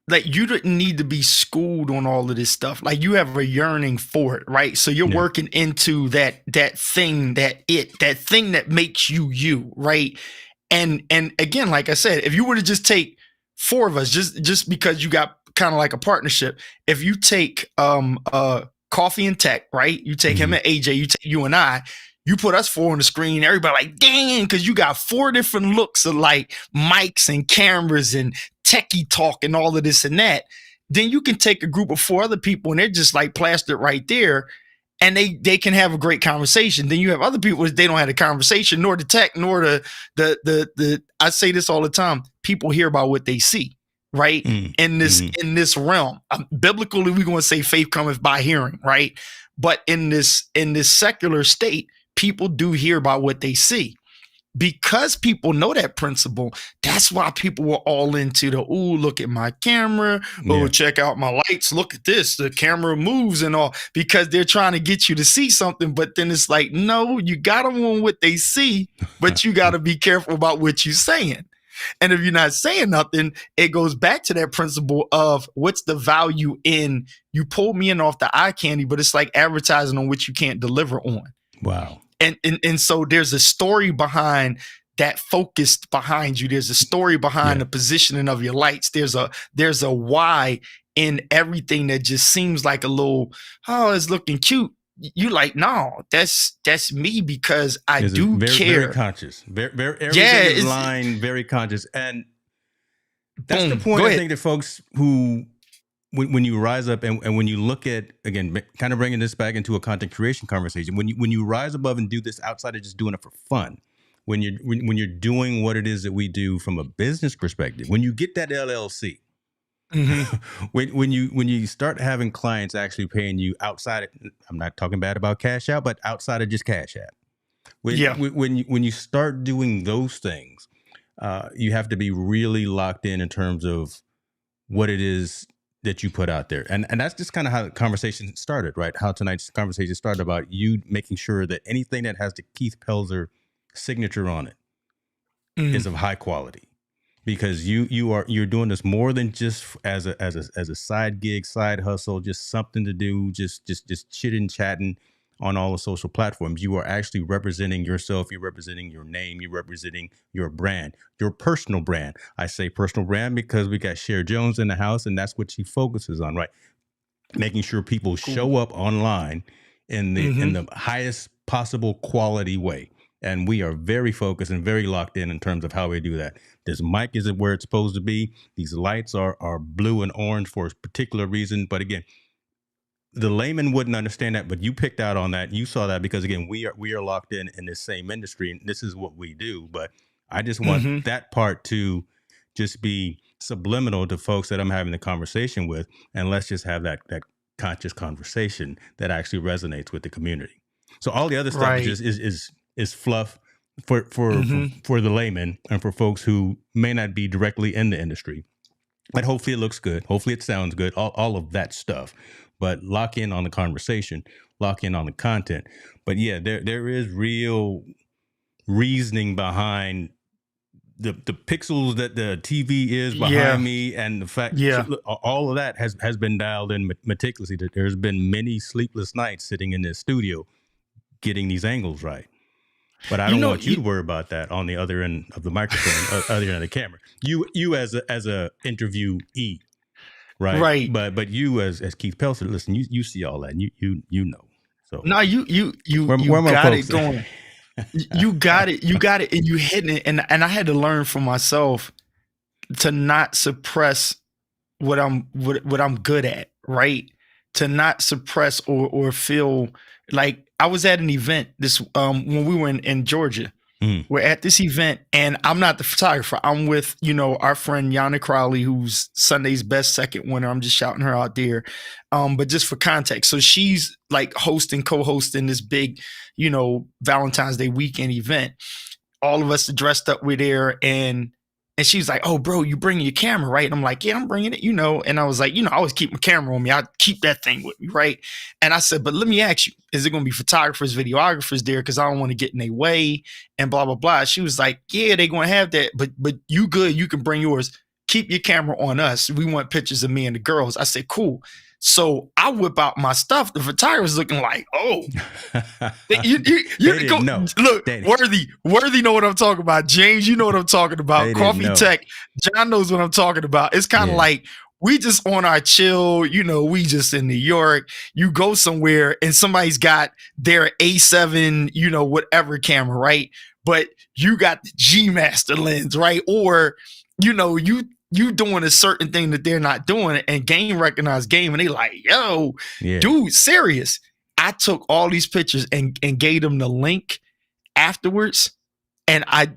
like you didn't need to be schooled on all of this stuff. Like you have a yearning for it, right? So you're working into that thing, that thing that makes you, right? And again, like I said, if you were to just take 4 of us, just because you got kind of like a partnership, if you take Coffee and Tech, right? You take him and AJ, you take you and I, you put us 4 on the screen, everybody like, dang, because you got 4 different looks of like mics and cameras and techie talk and all of this and that. Then you can take a group of 4 other people and they're just like plastered right there, and they can have a great conversation. Then you have other people that they don't have a conversation, nor the tech, nor the I say this all the time, people hear about what they see, right? In this realm. Biblically, we're going to say faith cometh by hearing, right? But in this secular state, people do hear about what they see. Because people know that principle, that's why people were all into the, ooh, look at my camera. Oh, check out my lights. Look at this. The camera moves and all, because they're trying to get you to see something. But then it's like, no, you got them on what they see, but you got to be careful about what you're saying. And if you're not saying nothing, it goes back to that principle of what's the value in you pulled me in off the eye candy, but it's like advertising on which you can't deliver on. Wow. And so there's a story behind that focused behind you. There's a story behind the positioning of your lights. There's a why in everything that just seems like a little, oh, it's looking cute. You like, no, that's me because I do care. Very conscious. Very everything is line, very conscious. And that's the point, I think, that folks who, when you rise up and when you look at, again, kind of bringing this back into a content creation conversation, when you rise above and do this outside of just doing it for fun, when you're doing what it is that we do from a business perspective, when you get that LLC, when you start having clients actually paying you outside of, I'm not talking bad about Cash Out, but outside of just Cash App. When you start doing those things, you have to be really locked in terms of what it is that you put out there. And that's just kind of how the conversation started, right? How tonight's conversation started about you making sure that anything that has the Keith Pelzer signature on it is of high quality. Because you're doing this more than just as a side gig, side hustle, just something to do, just chitting, chatting on all the social platforms. You are actually representing yourself. You're representing your name. You're representing your brand, your personal brand. I say personal brand because we got Cher Jones in the house, and that's what she focuses on, right? Making sure people show up online in the highest possible quality way. And we are very focused and very locked in terms of how we do that. This mic isn't where it's supposed to be. These lights are blue and orange for a particular reason. But again, the layman wouldn't understand that, but you picked out on that. You saw that because, again, we are locked in this same industry, and this is what we do. But I just want that part to just be subliminal to folks that I'm having the conversation with, and let's just have that conscious conversation that actually resonates with the community. So all the other stuff is fluff for the layman and for folks who may not be directly in the industry. But hopefully it looks good. Hopefully it sounds good. All of that stuff. But lock in on the conversation, lock in on the content. But yeah, there is real reasoning behind the pixels that the TV is behind me, and the fact all of that has been dialed in meticulously. There's been many sleepless nights sitting in this studio getting these angles right. But I don't want you to worry about that on the other end of the microphone, other end of the camera. You as a interviewee, right? Right. But you as Keith Pelzer, listen, you see all that, and you know. So no, you got it going. You got it, and you hitting it. And I had to learn for myself to not suppress what I'm good at, right? To not suppress or feel like I was at an event when we were in Georgia. We're at this event, and I'm not the photographer. I'm with, our friend Yana Crowley, who's Sunday's best second winner. I'm just shouting her out there. But just for context, so she's like co-hosting this big, Valentine's Day weekend event. All of us are dressed up. We're there, and she's like, "Oh, bro, you bringing your camera, right?" And I'm like, "Yeah, I'm bringing it, And I was like, I always keep my camera on me. I keep that thing with me, right? And I said, "But let me ask you, is it going to be photographers, videographers there? Because I don't want to get in their way and blah, blah, blah." She was like, "Yeah, they're going to have that. But you good. You can bring yours. Keep your camera on us. We want pictures of me and the girls." I said, "Cool." So I whip out my stuff. The photographer's looking like, "Oh, you go, know. Look, Worthy know what I'm talking about. James, you know what I'm talking about. Coffee Tech, John knows what I'm talking about." It's kind of like we just on our chill, we just in New York. You go somewhere and somebody's got their A7, whatever camera, right? But you got the G Master lens, right? Or, you doing a certain thing that they're not doing, and game recognized game, and they like, "Yo, dude, serious." I took all these pictures and gave them the link afterwards, and I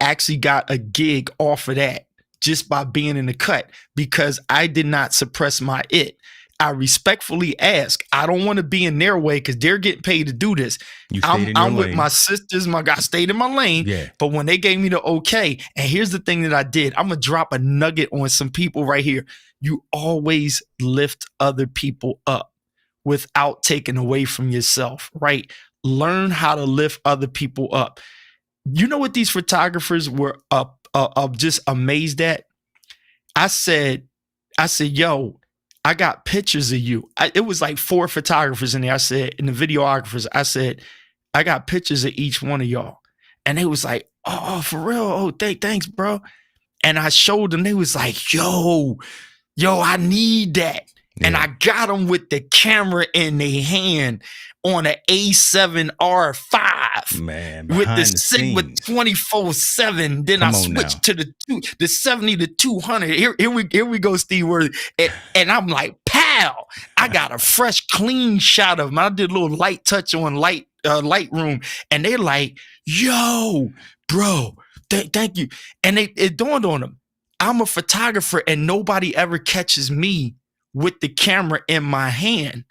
actually got a gig off of that just by being in the cut, because I did not suppress my it. I respectfully ask. I don't want to be in their way because they're getting paid to do this. I'm with my sisters. I stayed in my lane. Yeah. But when they gave me the okay, and here's the thing that I did, I'm going to drop a nugget on some people right here. You always lift other people up without taking away from yourself, right? Learn how to lift other people up. You know what these photographers were just amazed at. I said, yo, I got pictures of you. It was like 4 photographers in there. I said, and the videographers, I said, I got pictures of each one of y'all. And they was like, oh, for real? Oh, thanks, bro. And I showed them. They was like, yo, I need that. Yeah. And I got them with the camera in their hand on an A7R5. Man, with the Sigma 24/7. Then I switched to the 70 to 200. Here we go, Steve Worthy. And I'm like, pal, I got a fresh, clean shot of them. I did a little light touch on Lightroom, and they're like, yo, bro, thank you. And it dawned on them, I'm a photographer and nobody ever catches me with the camera in my hand.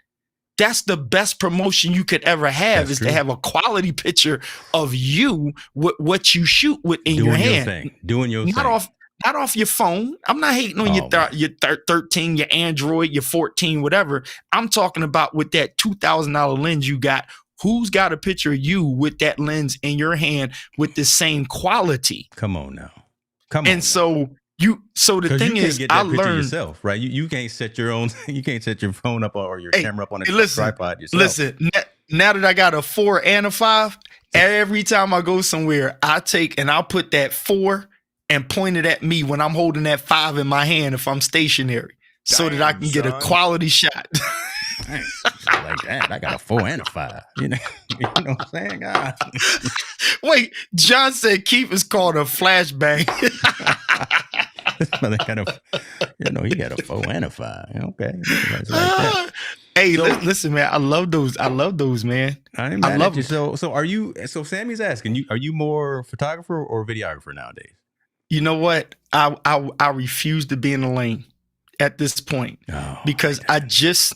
That's the best promotion you could ever have. That's is true. To have a quality picture of you with what you shoot with in your hand. Doing your thing. Not off your phone. I'm not hating on your 13, your Android, your 14, whatever. I'm talking about with that $2,000 lens you got. Who's got a picture of you with that lens in your hand with the same quality? Come on now. And so the thing is, I learned yourself, right? You can't set your own. You can't set your phone up or your camera up on a tripod yourself. Listen, now that I got a 4 and a 5, every time I go somewhere, I take and I'll put that 4 and point it at me when I'm holding that 5 in my hand if I'm stationary, so that I can get a quality shot. Like that, I got a 4 and a 5. You know what I'm saying? Wait, John said Keith is called a flashbang. He got a 4 and a 5. Okay. Like hey, listen, man. I love those, man. I love you. So Sammy's asking, are you more photographer or videographer nowadays? You know what? I refuse to be in the lane at this point because I just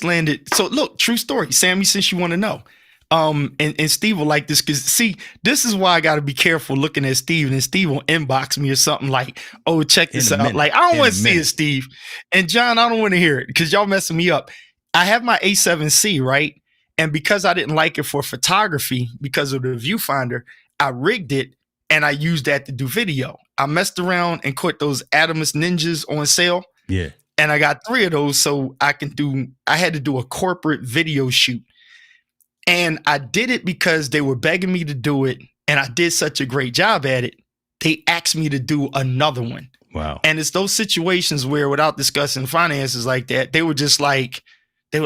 landed. So look, true story, Sammy, since you want to know. And Steve will like this because see, this is why I got to be careful looking at Steve, and Steve will inbox me or something like, "Oh, check this out." Like, I don't want to see it, Steve. And John, I don't want to hear it because y'all messing me up. I have my A7C, right? And because I didn't like it for photography because of the viewfinder, I rigged it and I used that to do video. I messed around and caught those Adamus Ninjas on sale. Yeah. And I got 3 of those so I had to do a corporate video shoot. And I did it because they were begging me to do it. And I did such a great job at it. They asked me to do another one. Wow. And it's those situations where without discussing finances like that, they were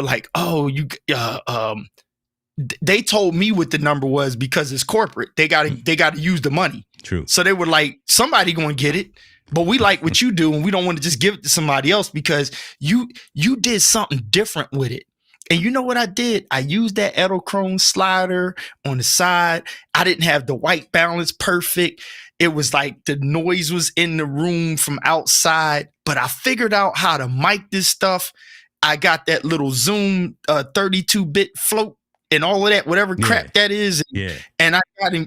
like, oh, they told me what the number was because it's corporate. They got to use the money. True. So they were like, somebody going to get it. But we like what you do and we don't want to just give it to somebody else because you did something different with it. And you know what I did? I used that Edelkrone slider on the side. I didn't have the white balance perfect. It was like the noise was in the room from outside, but I figured out how to mic this stuff. I got that little Zoom 32-bit float and all of that, whatever crap that is. Yeah. And I got him,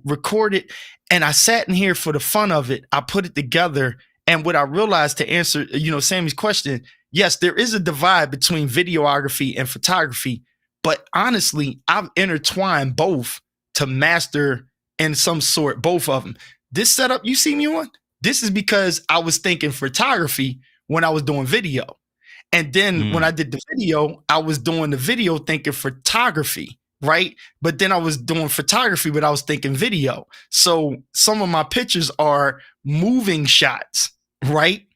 recorded. And I sat in here for the fun of it. I put it together. And what I realized to answer, Sammy's question, yes, there is a divide between videography and photography, but honestly, I've intertwined both to master in some sort, both of them. This setup you see me on, this is because I was thinking photography when I was doing video. And then when I did the video, I was doing the video thinking photography, right? But then I was doing photography, but I was thinking video. So some of my pictures are moving shots, right?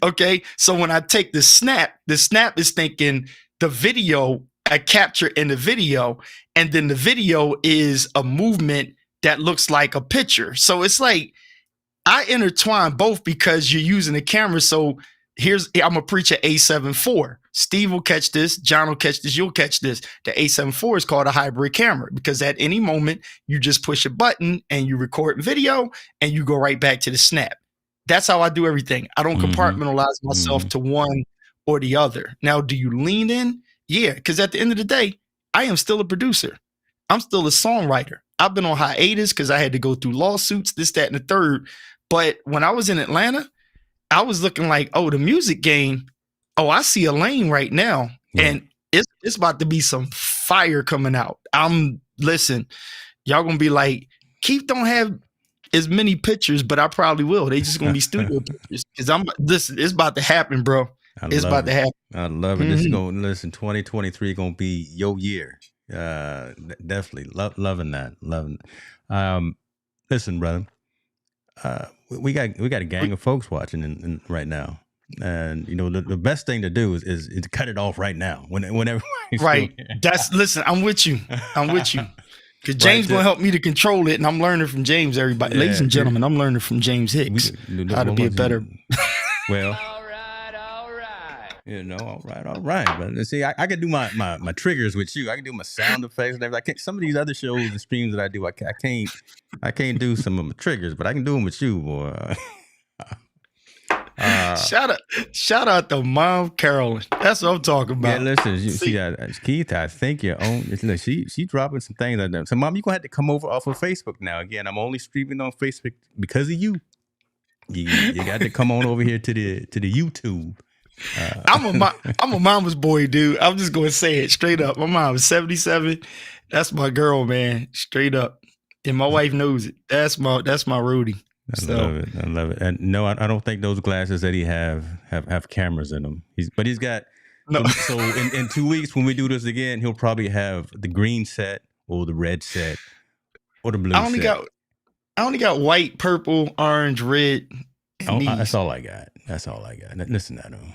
Okay. So when I take the snap is thinking the video, I capture in the video, and then the video is a movement that looks like a picture. So it's like I intertwine both because you're using the camera. So I'm gonna preach an A7 IV. Steve will catch this, John will catch this, you'll catch this. The A7 IV is called a hybrid camera because at any moment you just push a button and you record video and you go right back to the snap. That's how I do everything. I don't compartmentalize myself to one or the other. Now, do you lean in? Yeah, because at the end of the day, I am still a producer. I'm still a songwriter. I've been on hiatus because I had to go through lawsuits, this, that, and the third. But when I was in Atlanta, I was looking like, oh, the music game. Oh, I see a lane right now. Yeah. And it's about to be some fire coming out. Listen, y'all gonna be like, Keith don't have as many pictures, but I probably will. They just gonna be studio pictures because listen. It's about to happen, bro. It's about to happen. I love it. This is going to listen. 2023 going to be your year. Definitely loving that. Loving. Listen, brother. We got a gang of folks watching right now, and you know the best thing to do is to cut it off right now whenever. Right. Listen. I'm with you. Because James gonna help me to control it, and I'm learning from James. Everybody, ladies and gentlemen, I'm learning from James Hicks how to be a better. Well. You know, all right. But see, I can do my triggers with you. I can do my sound effects and everything. Some of these other shows and streams that I do, I can't do some of my triggers, but I can do them with you, boy. Shout out to Mom Carolyn. That's what I'm talking about. Yeah, listen, Keith, I think your own. Look, she dropping some things like that. So, Mom, you gonna have to come over off of Facebook now. Again, I'm only streaming on Facebook because of you. You got to come on over here to the YouTube. I'm a mama's boy, dude. I'm just gonna say it straight up. My mom is 77. That's my girl, man. Straight up, and my wife knows it. That's my Rudy. I love it. And no, I don't think those glasses that he have cameras in them. He's got no. So in 2 weeks when we do this again, he'll probably have the green set or the red set or the blue. I only got white, purple, orange, red. That's all I got. Listen to him.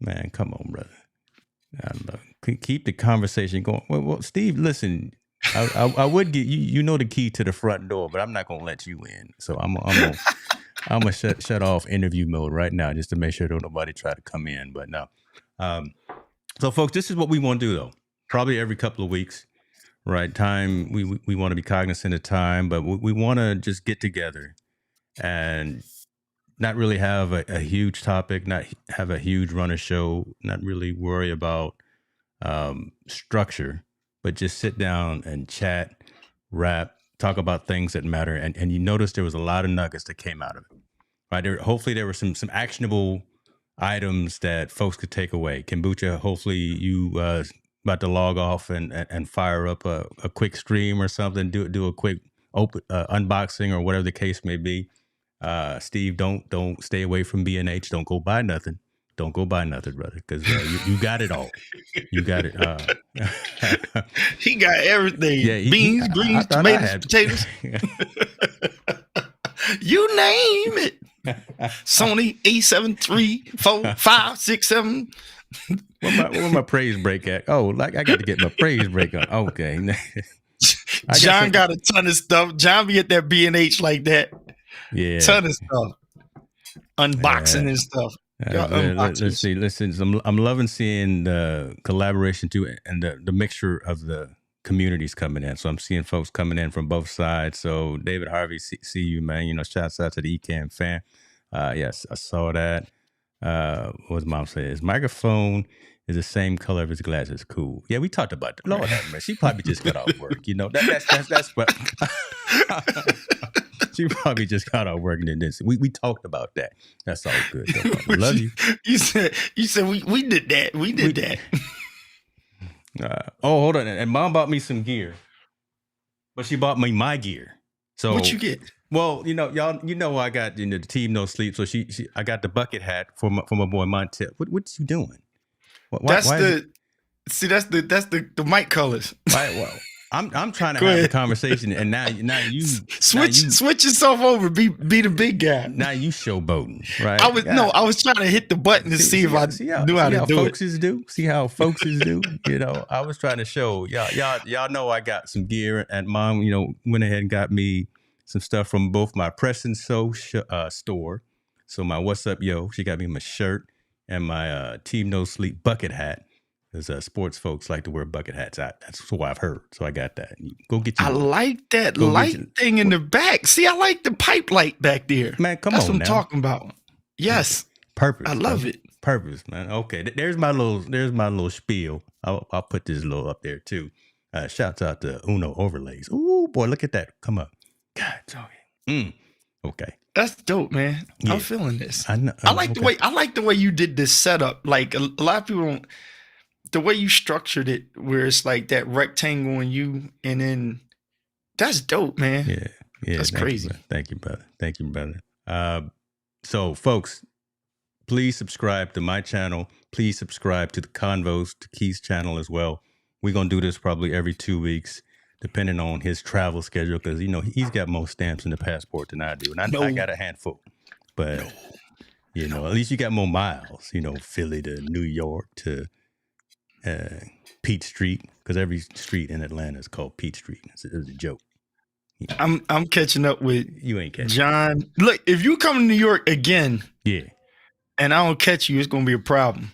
Man, come on, brother. I love it. Keep the conversation going. Well, Steve, listen, I would get you know the key to the front door, but I'm not gonna let you in. So I'm gonna shut off interview mode right now just to make sure don't nobody try to come in. But no. So folks, this is what we want to do though. Probably every couple of weeks, right? Time we want to be cognizant of time, but we want to just get together and not really have a huge topic, not have a huge runner show, not really worry about structure, but just sit down and chat, rap, talk about things that matter. And you notice there was a lot of nuggets that came out of it, right? Hopefully there were some actionable items that folks could take away. Kombucha, hopefully you about to log off and fire up a quick stream or something, do a quick unboxing or whatever the case may be. Steve, don't stay away from B&H. Don't go buy nothing. Don't go buy nothing, brother, because you got it all. You got it. He got everything. Yeah, beans, greens, tomatoes, potatoes. You name it. Sony A7 III, 4, 5, 6, 7. Where my praise break at? Oh, like I got to get my praise break on. Okay. John got a ton of stuff. John be at that B&H like that. Yeah, ton of stuff, unboxing and stuff. Let's see. Listen, I'm loving seeing the collaboration too, and the mixture of the communities coming in. So I'm seeing folks coming in from both sides. So David Harvey, see you, man. You know, shouts out to the ECAM fan. Yes, I saw that. What was Mom say? His microphone is the same color of his glasses. Cool. Yeah, we talked about that. Lord have mercy. She probably just got off work. You know, that's what. She probably just got out working in this. We talked about that. That's all good. Love you. You said we did that. We did that. Hold on. And Mom bought me some gear, but she bought me my gear. So what you get? Well, y'all, I got the team no sleep. So I got the bucket hat for my boy Montel. What you doing? That's the mic colors. Right. Well, I'm trying to have a conversation, and now you switch yourself over. Be the big guy. Now you showboating, right? I was trying to hit the button to see if I knew how to do it. See how folks do. I was trying to show y'all know I got some gear, and Mom, went ahead and got me some stuff from both my Press and Sew store. So my What's Up Yo, she got me my shirt and my Team No Sleep bucket hat. Because sports folks like to wear bucket hats. That's what I've heard. So I got that. Go get you. I like that light thing in the back. See, I like the pipe light back there. Man, come That's on. That's what I'm talking about. Yes. Purpose. I love it. Purpose, man. Okay. There's my little spiel. I'll put this little up there too. Shouts out to Uno Overlays. Ooh, boy, look at that. Come up. God, okay. That's dope, man. Yeah. I'm feeling this. I know. I like the way you did this setup. Like a lot of people don't. The way you structured it, where it's like that rectangle on you, and then that's dope, man. Yeah, Yeah, That's crazy. Thank you, brother. Thank you, brother. So, folks, please subscribe to my channel. Please subscribe to the Convos, to Keith's channel as well. We're going to do this probably every 2 weeks, depending on his travel schedule, because, you know, he's got more stamps in the passport than I do. And I got a handful. But, you know, at least you got more miles, you know, Philly to New York to Peach Street, because every street in Atlanta is called Peach Street. It was a joke. I'm catching up with You ain't catching John. Look, if you come to New York again, yeah, and I don't catch you, it's gonna be a problem.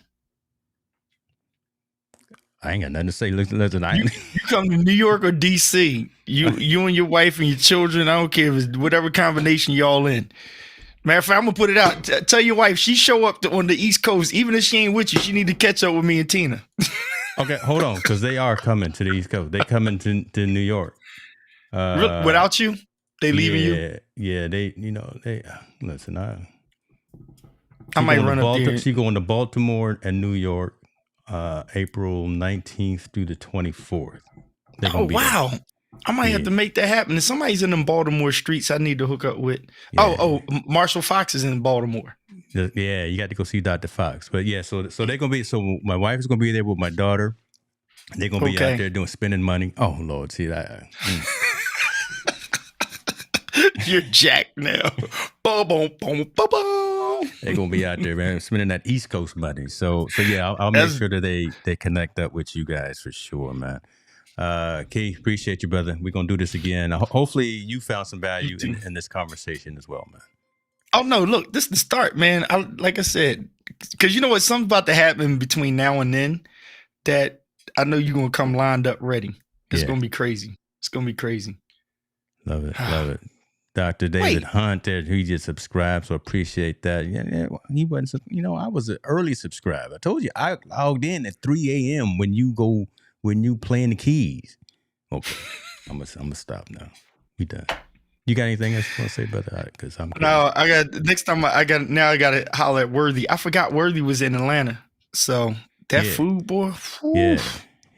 I ain't got nothing to say. Listen, You come to New York or DC, you and your wife and your children. I don't care if it's whatever combination y'all in. Matter of fact, I'm gonna put it out. Tell your wife she show up on the East Coast, even if she ain't with you. She need to catch up with me and Tina. Okay, hold on, because they are coming to the East Coast. They coming to New York. Without you, they leaving you. Yeah, they. You know, they. Listen, I might run up there. She going to Baltimore and New York, April 19th through the 24th. Oh wow! There. I might have to make that happen. If somebody's in them Baltimore streets, I need to hook up with. Yeah. Marshall Fox is in Baltimore. Yeah, you got to go see Dr. Fox. But yeah, so they're gonna be. So my wife is gonna be there with my daughter. They're gonna be out there spending money. Oh Lord, see that. You're jacked now. Boom, boom, boom, boom, boom. They're gonna be out there, man, spending that East Coast money. So yeah, I'll make sure that they connect up with you guys for sure, man. Keith, appreciate you, brother. We're gonna do this again. Hopefully, you found some value in this conversation as well, man. Oh no, look, this is the start, man. Like I said, because you know what, something's about to happen between now and then that I know you're gonna come lined up ready. It's gonna be crazy. It's gonna be crazy. Love it, love it. Dr. David Hunt, there, he just subscribed, so appreciate that. Yeah, he wasn't, you know, I was an early subscriber. I told you, I logged in at 3 a.m. when you playing the keys. Okay, I'm gonna stop now. We done. You got anything else you want to say, brother? Because I'm cool. No, I got next time. I got to holler at Worthy. I forgot Worthy was in Atlanta, so that food, boy. Whew. Yeah,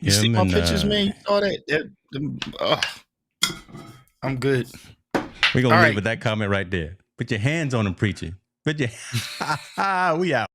you see my pictures, man. You saw that? I'm good. We're going to leave with that comment right there. Put your hands on them, preacher. We out.